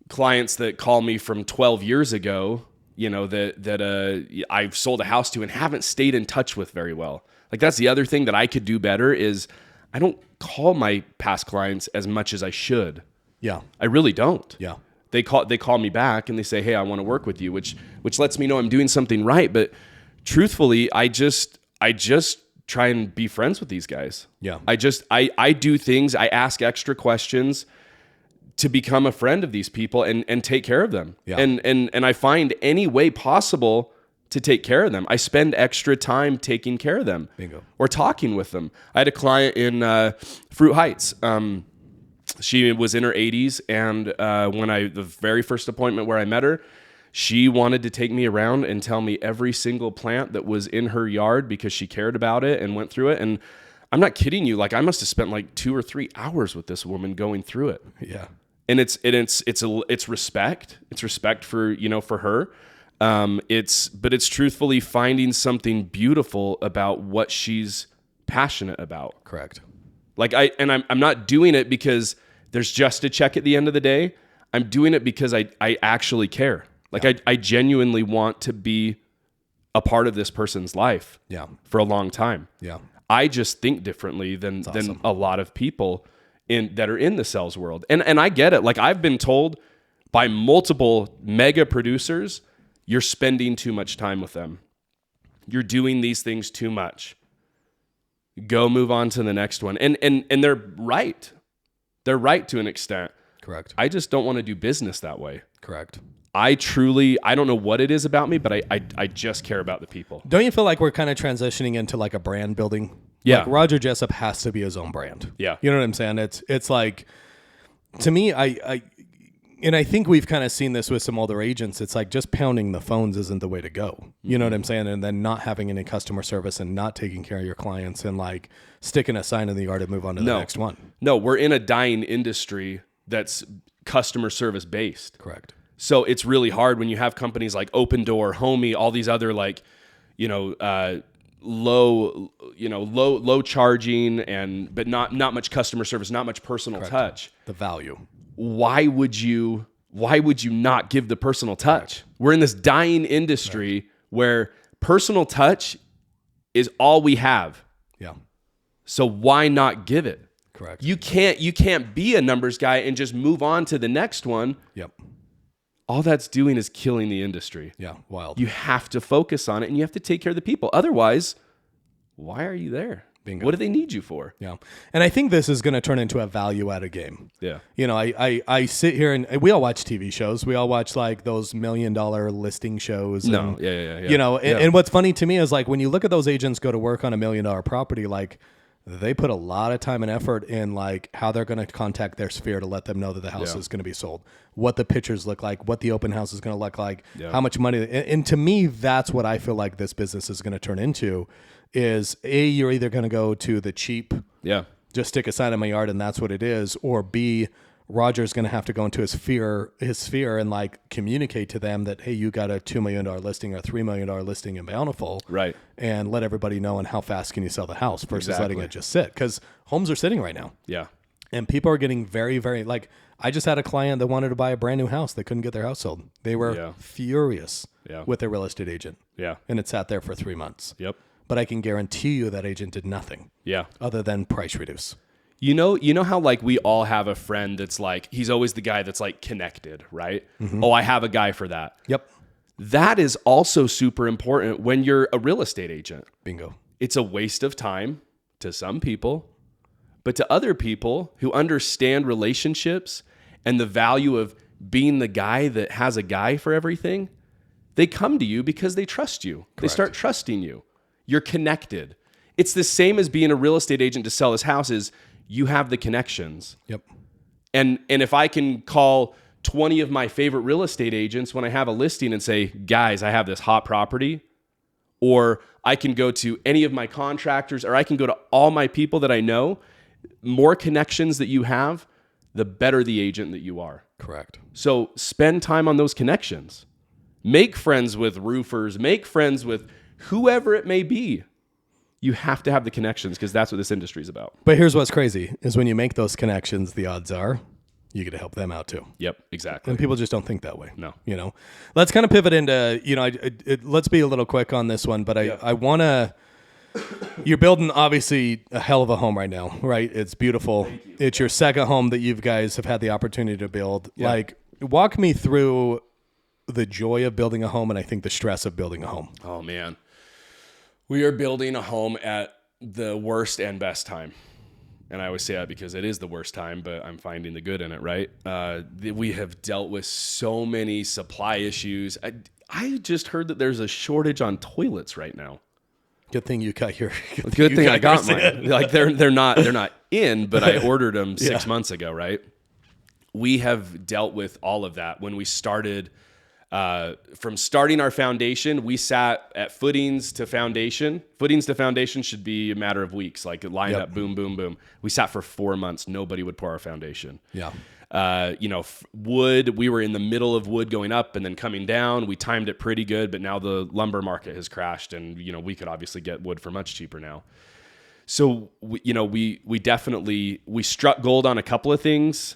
clients that call me from 12 years ago, that I've sold a house to and haven't stayed in touch with very well. That's the other thing that I could do better is I don't call my past clients as much as I should. Yeah. I really don't. Yeah. They call me back and they say, "Hey, I want to work with you," which lets me know I'm doing something right. But truthfully, I just try and be friends with these guys. Yeah. I do things. I ask extra questions to become a friend of these people and take care of them. Yeah. And I find any way possible to take care of them. I spend extra time taking care of them. Bingo. Or talking with them. I had a client in Fruit Heights. She was in her 80s, and the very first appointment where I met her, she wanted to take me around and tell me every single plant that was in her yard because she cared about it and went through it. And I'm not kidding you. I must have spent 2 or 3 hours with this woman going through it. Yeah. And it's respect. It's respect for her. But it's truthfully finding something beautiful about what she's passionate about. Correct. I'm not doing it because there's just a check at the end of the day. I'm doing it because I actually care. I genuinely want to be a part of this person's life. Yeah. For a long time. Yeah. I just think differently than a lot of people that are in the sales world. And I get it. I've been told by multiple mega producers, you're spending too much time with them. You're doing these things too much. Go move on to the next one. And they're right. They're right to an extent. Correct. I just don't want to do business that way. Correct. I don't know what it is about me, but I just care about the people. Don't you feel we're kind of transitioning into a brand building? Yeah. Rodger Jessop has to be his own brand. Yeah. You know what I'm saying? It's to me, and I think we've kind of seen this with some older agents. It's just pounding the phones isn't the way to go. You know what I'm saying? And then not having any customer service and not taking care of your clients and sticking a sign in the yard and move on to the next one. No, we're in a dying industry that's customer service based. Correct. So it's really hard when you have companies like Open Door, Homey, all these other low charging but not much customer service, not much personal touch. The value. Why would you not give the personal touch? We're in this dying industry where personal touch is all we have. Yeah. So why not give it? Correct. You can't be a numbers guy and just move on to the next one. Yep. All that's doing is killing the industry. Yeah, wild. You have to focus on it and you have to take care of the people. Otherwise, why are you there? Bingo. What do they need you for? Yeah. And I think this is going to turn into a value-added game. Yeah. I sit here and we all watch TV shows. We all watch those $1 million listing shows. And, Yeah. And what's funny to me is when you look at those agents go to work on $1 million property, they put a lot of time and effort in like how they're going to contact their sphere to let them know that the house Yeah. is going to be sold, what the pictures look like, what the open house is going to look like, Yeah. how much money. And to me, that's what I feel like this business is going to turn into is you're either going to go to the cheap, Yeah. just stick a sign in my yard and that's what it is, or B, Rodger's going to have to go into his sphere and like communicate to them that, hey, you got a $2 million listing or a $3 million listing in Bountiful. Right. And let everybody know and how fast can you sell the house versus Exactly. letting it just sit. Because homes are sitting right now. Yeah. And people are getting very, very, like, I just had a client that wanted to buy a brand new house. They couldn't get their house sold. They were Yeah. furious Yeah. with their real estate agent. Yeah. And it sat there for 3 months. Yep. But I can guarantee you that agent did nothing Yeah. other than price reduce. You know how like we all have a friend that's like, he's always the guy that's like connected, right? Oh, I have a guy for that. Yep. That is also super important when you're a real estate agent. Bingo. It's a waste of time to some people, but to other people who understand relationships and the value of being the guy that has a guy for everything, they come to you because they trust you. They start trusting you. You're connected. It's the same as being a real estate agent to sell his houses. You have the connections. Yep. And if I can call 20 of my favorite real estate agents when I have a listing and say, guys, I have this hot property, or I can go to any of my contractors, or I can go to all my people that I know, more connections that you have, the better the agent that you are. Correct. So spend time on those connections. Make friends with roofers, make friends with whoever it may be. You have to have the connections because that's what this industry is about. But here's what's crazy is when you make those connections, the odds are you get to help them out too. Yep, exactly. And people just don't think that way. No. Let's kind of pivot into, let's be a little quick on this one, but I want to, you're building obviously a hell of a home right now, right? It's beautiful. It's your second home that you guys have had the opportunity to build. Yeah. Like, walk me through the joy of building a home and I think the stress of building a home. Oh, man. We are building a home at the worst and best time. And I always say that because it is the worst time, but I'm finding the good in it, right? We have dealt with so many supply issues. I just heard that there's a shortage on toilets right now. Good thing you got your. Good thing I got mine. Like they're not in, but I ordered them 6 months ago, right? We have dealt with all of that. When we started, from starting our foundation, we sat at footings to foundation. Footings to foundation should be a matter of weeks, like it lined up, boom, boom, boom. We sat for 4 months. Nobody would pour our foundation. Yeah. Wood, we were in the middle of wood going up and then coming down. We timed it pretty good, but now the lumber market has crashed and, we could obviously get wood for much cheaper now. So, we definitely, we struck gold on a couple of things.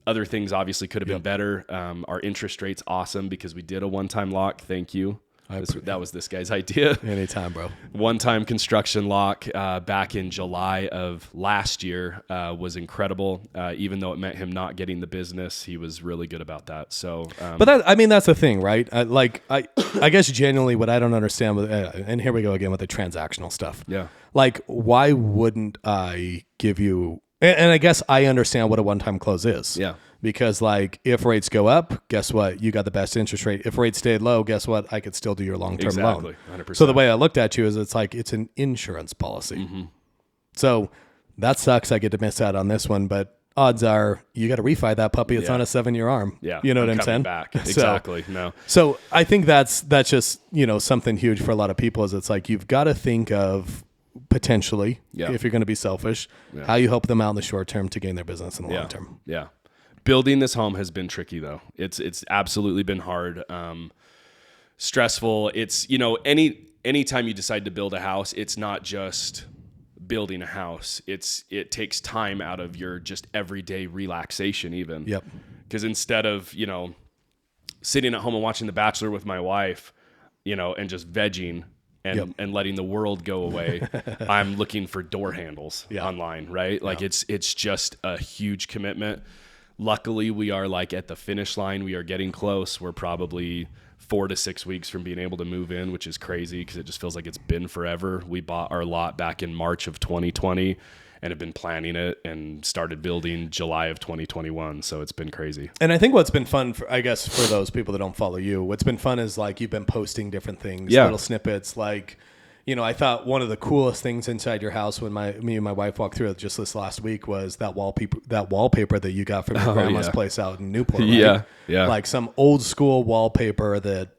Other things obviously could have been better. Our interest rate's awesome because we did a one-time lock. Thank you. That was this guy's idea. Anytime, bro. One-time construction lock back in July of last year was incredible. Even though it meant him not getting the business, he was really good about that. So, but that's the thing, right? I guess genuinely what I don't understand with, and here we go again with the transactional stuff. Yeah. Like, why wouldn't I give you? And I guess I understand what a one-time close is. Yeah. Because like if rates go up, guess what? You got the best interest rate. If rates stayed low, guess what? I could still do your long-term loan. Exactly. 100%. So the way I looked at you is it's like it's an insurance policy. Mm-hmm. So that sucks. I get to miss out on this one, but odds are you got to refi that puppy. It's on a 7-year arm. Yeah. You know what I'm coming saying? Back. Exactly. No. So I think that's just, something huge for a lot of people is it's like you've got to think of potentially, if you're going to be selfish, how you help them out in the short term to gain their business in the long term. Yeah. Building this home has been tricky though. It's absolutely been hard, stressful. It's, anytime you decide to build a house, it's not just building a house. It takes time out of your just everyday relaxation even. Yep. Because instead of, sitting at home and watching The Bachelor with my wife, and just vegging and letting the world go away, I'm looking for door handles online, right? Like it's just a huge commitment. Luckily, we are like at the finish line. We are getting close. We're probably 4 to 6 weeks from being able to move in, which is crazy because it just feels like it's been forever. We bought our lot back in March of 2020 and have been planning it and started building July of 2021. So it's been crazy. And I think what's been fun, for those people that don't follow you, what's been fun is like you've been posting different things, little snippets. Like I thought one of the coolest things inside your house when me and my wife walked through it just this last week was that wallpaper that you got from your grandma's place out in Newport. Right? Yeah. Like some old school wallpaper that,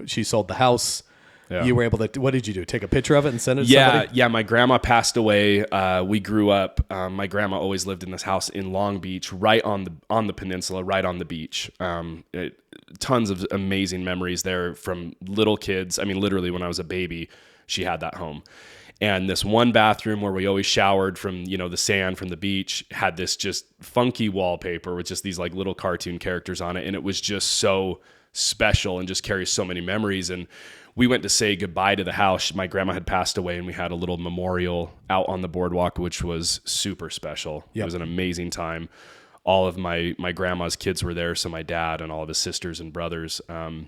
she sold the house. Yeah. You were able to, what did you do? Take a picture of it and send it to somebody? Yeah. My grandma passed away. We grew up, my grandma always lived in this house in Long Beach, right on the peninsula, right on the beach. Tons of amazing memories there from little kids. I mean, literally when I was a baby, she had that home. And this one bathroom where we always showered from, the sand from the beach had this just funky wallpaper with just these like little cartoon characters on it. And it was just so special and just carries so many memories. And we went to say goodbye to the house. My grandma had passed away and we had a little memorial out on the boardwalk, which was super special. Yep. It was an amazing time. All of my grandma's kids were there. So my dad and all of his sisters and brothers, and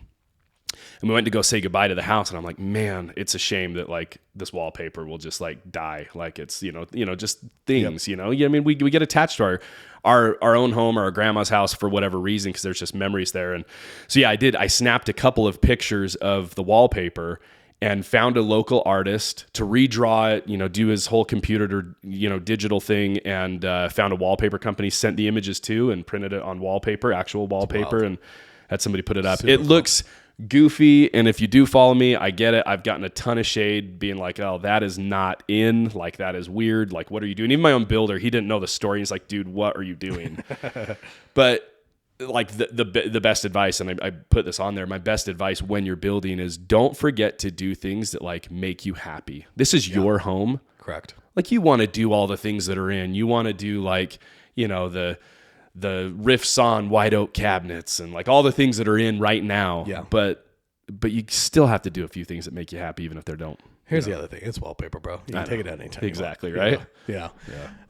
we went to go say goodbye to the house, and I'm like, man, it's a shame that like this wallpaper will just like die. Like it's, just things, I mean, we get attached to our own home or our grandma's house for whatever reason, because there's just memories there. And so, yeah, I snapped a couple of pictures of the wallpaper and found a local artist to redraw it, do his whole computer, digital thing, and found a wallpaper company, sent the images to, and printed it on wallpaper, actual wallpaper, and had somebody put it up. It looks goofy, and if you do follow me, I get it. I've gotten a ton of shade being like, oh, that is not in, like that is weird, like what are you doing? Even my own builder, he didn't know the story. He's like, dude, what are you doing? But like the best advice, and I put this on there, my best advice when you're building is don't forget to do things that like make you happy. This is your home. Correct. Like you want to do all the things that are in. You want to do like, the riffs on white oak cabinets and like all the things that are in right now. Yeah. But you still have to do a few things that make you happy, even if they don't. Here's the other thing. It's wallpaper, bro. You can take it out anytime. Exactly, right? Yeah.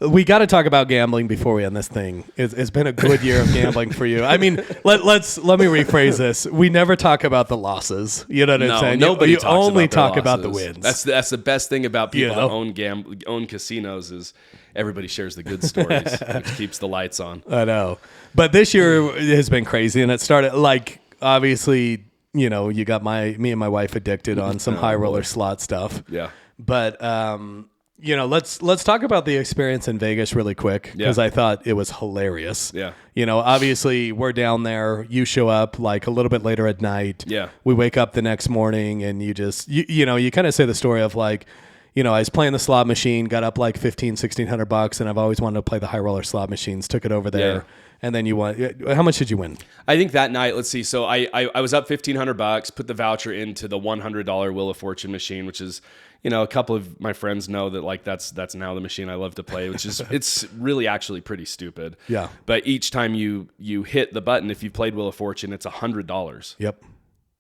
We got to talk about gambling before we end this thing. It's been a good year of gambling for you. I mean, let me rephrase this. We never talk about the losses. You know what I'm saying? Nobody talks only about talk their about the losses. wins. That's the best thing about people that own casinos is everybody shares the good stories, which keeps the lights on. I know. But this year has been crazy, and it started like obviously, you got me and my wife addicted on some high roller slot stuff. Yeah. But let's talk about the experience in Vegas really quick, because I thought it was hilarious. Yeah. Obviously we're down there. You show up like a little bit later at night. Yeah. We wake up the next morning, and you just you kind of say the story of like, I was playing the slot machine, got up like $1,600, and I've always wanted to play the high roller slot machines. Took it over there. Yeah. And then you won. How much did you win? I think that night, let's see. So I was up $1,500, put the voucher into the $100 Wheel of Fortune machine, which is, a couple of my friends know that like that's now the machine I love to play, which is it's really actually pretty stupid. Yeah. But each time you hit the button, if you've played Wheel of Fortune, it's $100. Yep.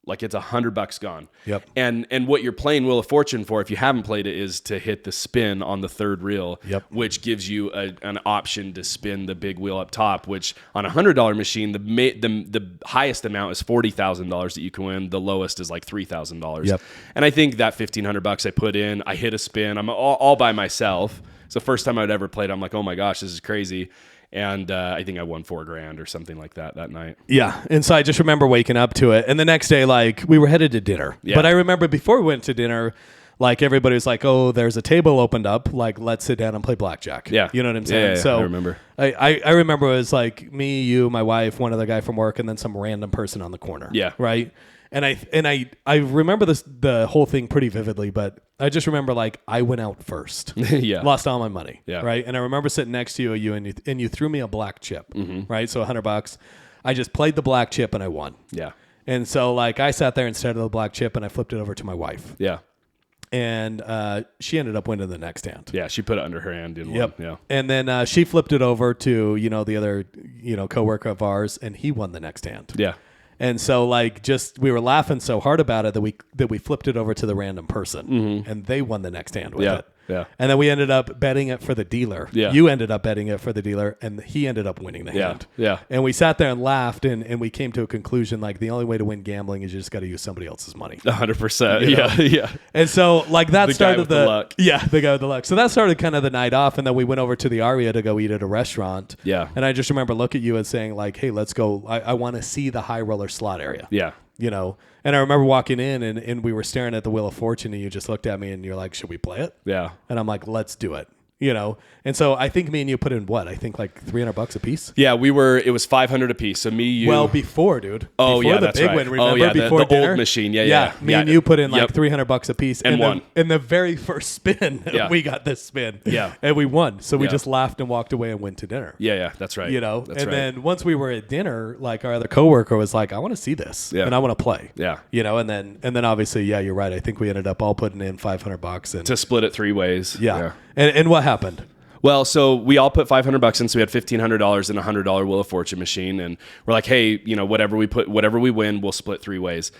Like it's $100 gone. Yep. And what you're playing Wheel of Fortune for, if you haven't played it, is to hit the spin on the third reel. Yep. Which gives you an option to spin the big wheel up top. Which on a $100 machine, the highest amount is $40,000 that you can win. The lowest is like $3,000. Yep. And I think that $1,500 I put in, I hit a spin. I'm all by myself. It's the first time I'd ever played. I'm like, oh my gosh, this is crazy. And I think I won $4,000 or something like that night. Yeah. And so I just remember waking up to it. And the next day, like, we were headed to dinner. Yeah. But I remember before we went to dinner, like, everybody was like, oh, there's a table opened up. Like, let's sit down and play blackjack. Yeah. You know what I'm saying? Yeah, so I remember. I remember it was like me, you, my wife, one other guy from work, and then some random person on the corner. Yeah. Right? And I remember the whole thing pretty vividly, but I just remember like I went out first. Yeah. Lost all my money. Yeah. Right. And I remember sitting next to you and you threw me a black chip. Mm-hmm. Right. So $100. I just played the black chip and I won. Yeah. And so like I sat there instead of the black chip and I flipped it over to my wife. Yeah. And she ended up winning the next hand. Yeah, she put it under her hand and won. Yeah. And then she flipped it over to, the other, coworker of ours, and he won the next hand. Yeah. And so like we were laughing so hard about it that we flipped it over to the random person, mm-hmm. and they won the next hand with it. Yeah. And then we ended up betting it for the dealer. Yeah. You ended up betting it for the dealer, and he ended up winning the hand. Yeah. And we sat there and laughed, and we came to a conclusion like the only way to win gambling is you just got to use somebody else's money. 100%. Yeah. And so like that started the luck. Yeah, the guy with the luck. So that started kind of the night off, and then we went over to the Aria to go eat at a restaurant. Yeah. And I just remember looking at you and saying like, hey, let's go. I want to see the high roller slot area. Yeah. you know. And I remember walking in and we were staring at the Wheel of Fortune and you just looked at me and you're like, should we play it? Yeah. And I'm like, let's do it. You know, and so I think me and you put in what? I think like $300 a piece. Yeah, it was 500 a piece. So me, you. Well, before, dude. Oh, before yeah, the that's big right. win. Remember the dinner? old machine. Yeah. Me and you put in like $300 a piece. And won. In the very first spin, we got this spin. Yeah. And we won. So we just laughed and walked away and went to dinner. Yeah, that's right. You know, that's and right. then once we were at dinner, like our other coworker was like, I want to see this and I want to play. Yeah. You know, and then obviously, yeah, you're right. I think we ended up all putting in $500 and to split it 3 ways. Yeah. And what happened? Well, so we all put $500 in, so we had $1,500 in a $100 Wheel of Fortune machine, and we're like, hey, you know, whatever we win, we'll split 3 ways.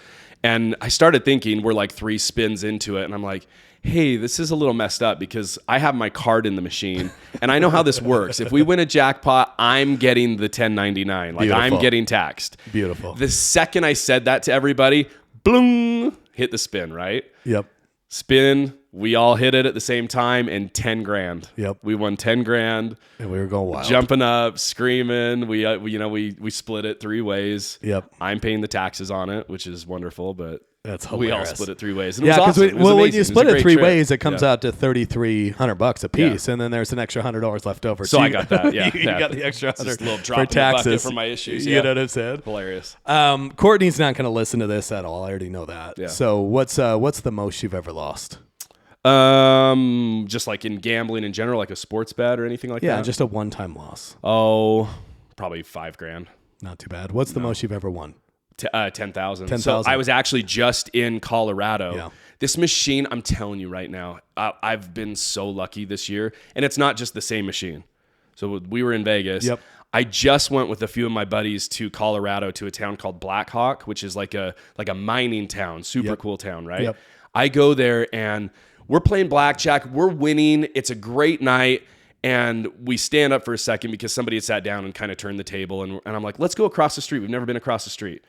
And I started thinking, we're like 3 spins into it, and I'm like, hey, this is a little messed up because I have my card in the machine, and I know how this works. If we win a jackpot, I'm getting the $10.99, like I'm getting taxed. Beautiful. The second I said that to everybody, boom, hit the spin, right? Yep. Spin. We all hit it at the same time and 10 grand. Yep. We won 10 grand. And we were going wild. Jumping up, screaming. We split it 3 ways. Yep. I'm paying the taxes on it, which is wonderful, but that's hilarious. we all split it 3 ways. And Yeah, because because when you split it 3 ways, it comes out to $3,300 a piece, and then there's an extra $100 left over. So I got that. Yeah, you got the extra $100 just a little drop for in the bucket taxes for my issues. You know what I'm saying? Hilarious. Courtney's not going to listen to this at all. I already know that. Yeah. So what's the most you've ever lost? Just like in gambling in general, like a sports bet or anything like that. Yeah, just a one-time loss. Oh, probably $5,000. Not too bad. What's the most you've ever won? 10,000. 10,000. So I was actually just in Colorado. Yeah. This machine, I'm telling you right now, I've been so lucky this year, and it's not just the same machine. So we were in Vegas. Yep. I just went with a few of my buddies to Colorado to a town called Black Hawk, which is like a mining town, super cool town, right? Yep. I go there and we're playing blackjack. We're winning. It's a great night. And we stand up for a second because somebody had sat down and kind of turned the table. And I'm like, let's go across the street. We've never been across the street.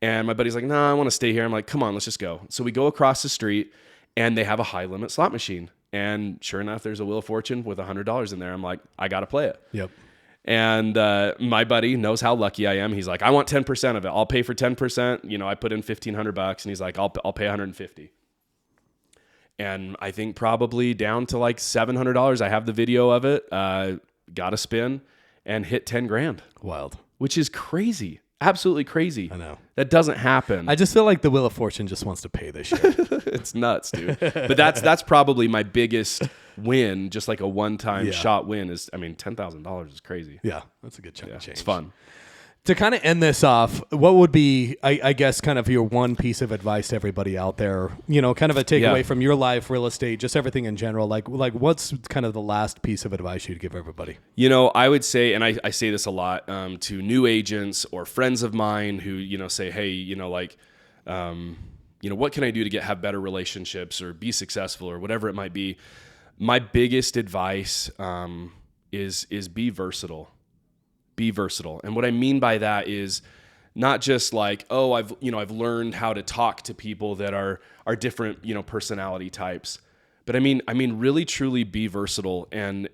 And my buddy's like, no, I want to stay here. I'm like, come on, let's just go. So we go across the street and they have a high limit slot machine. And sure enough, there's a Wheel of Fortune with $100 in there. I'm like, I got to play it. Yep. And my buddy knows how lucky I am. He's like, I want 10% of it. I'll pay for 10%. You know, I put in $1,500 and he's like, I'll pay $150. And I think probably down to like $700. I have the video of it. Got a spin and hit 10 grand. Wild. Which is crazy. Absolutely crazy. I know. That doesn't happen. I just feel like the Wheel of Fortune just wants to pay this year. It's nuts, dude. But that's probably my biggest win, just like a one-time shot win is, I mean, $10,000 is crazy. Yeah, that's a good chunk of change. It's fun. To kind of end this off, what would be, I guess, kind of your one piece of advice to everybody out there? You know, kind of a takeaway from your life, real estate, just everything in general. Like what's kind of the last piece of advice you'd give everybody? You know, I would say, and I say this a lot to new agents or friends of mine who, you know, say, hey, you know, like, you know, what can I do to have better relationships or be successful or whatever it might be? My biggest advice is be versatile. Be versatile. And what I mean by that is not just like, oh, I've learned how to talk to people that are different, you know, personality types. But I mean really truly be versatile and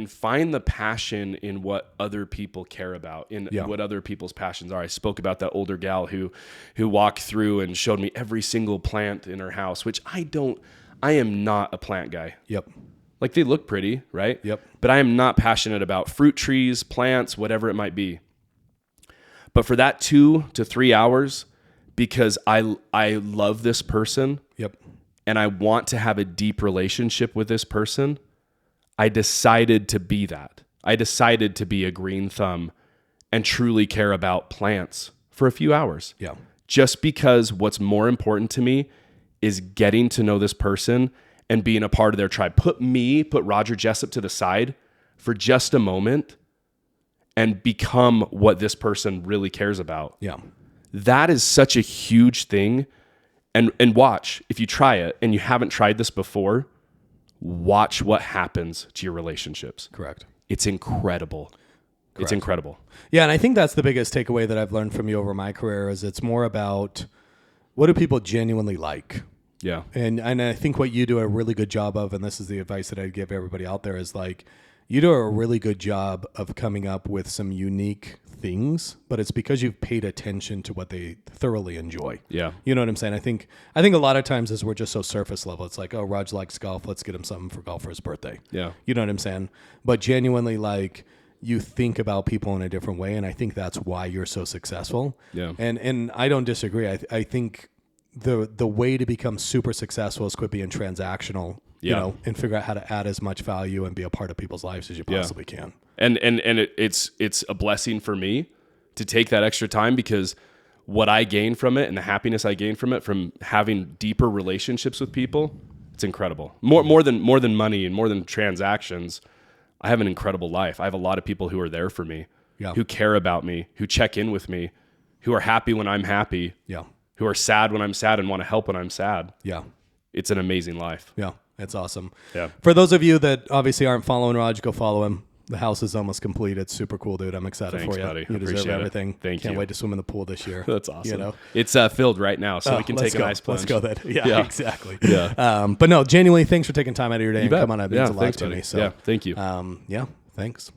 find the passion in what other people care about, in what other people's passions are. I spoke about that older gal who walked through and showed me every single plant in her house, which I am not a plant guy. Yep. Like they look pretty, right? Yep. But I am not passionate about fruit trees, plants, whatever it might be. But for that 2 to 3 hours, because I love this person, and I want to have a deep relationship with this person, I decided to be that. I decided to be a green thumb and truly care about plants for a few hours. Yeah. Just because what's more important to me is getting to know this person and being a part of their tribe. Put Rodger Jessop to the side for just a moment and become what this person really cares about. Yeah. That is such a huge thing. And watch, if you try it and you haven't tried this before, watch what happens to your relationships. Correct. It's incredible. Correct. It's incredible. Yeah, and I think that's the biggest takeaway that I've learned from you over my career is it's more about what do people genuinely like? Yeah. And I think what you do a really good job of, and this is the advice that I'd give everybody out there, is like, you do a really good job of coming up with some unique things, but it's because you've paid attention to what they thoroughly enjoy. Yeah. You know what I'm saying? I think a lot of times as we're just so surface level, it's like, oh, Raj likes golf. Let's get him something for golf for his birthday. Yeah. You know what I'm saying? But genuinely, like, you think about people in a different way. And I think that's why you're so successful. Yeah. And I don't disagree. I think the way to become super successful is quit being transactional, you know, and figure out how to add as much value and be a part of people's lives as you possibly can. And it's a blessing for me to take that extra time, because what I gain from it and the happiness I gain from it, from having deeper relationships with people, it's incredible. More than money and more than transactions. I have an incredible life. I have a lot of people who are there for me, who care about me, who check in with me, who are happy when I'm happy, who are sad when I'm sad and want to help when I'm sad. Yeah. It's an amazing life. Yeah. It's awesome. Yeah. For those of you that obviously aren't following Raj, go follow him. The house is almost complete. It's super cool, dude. I'm excited for you. Buddy. You deserve everything. Thank you. Can't wait to swim in the pool this year. That's awesome. You know? It's filled right now, so we can take a nice plunge. Let's go then. Yeah, exactly. Yeah. But no, genuinely, thanks for taking time out of your day and come on. It means a lot thanks, to buddy. me. So, yeah, thank you. Thanks.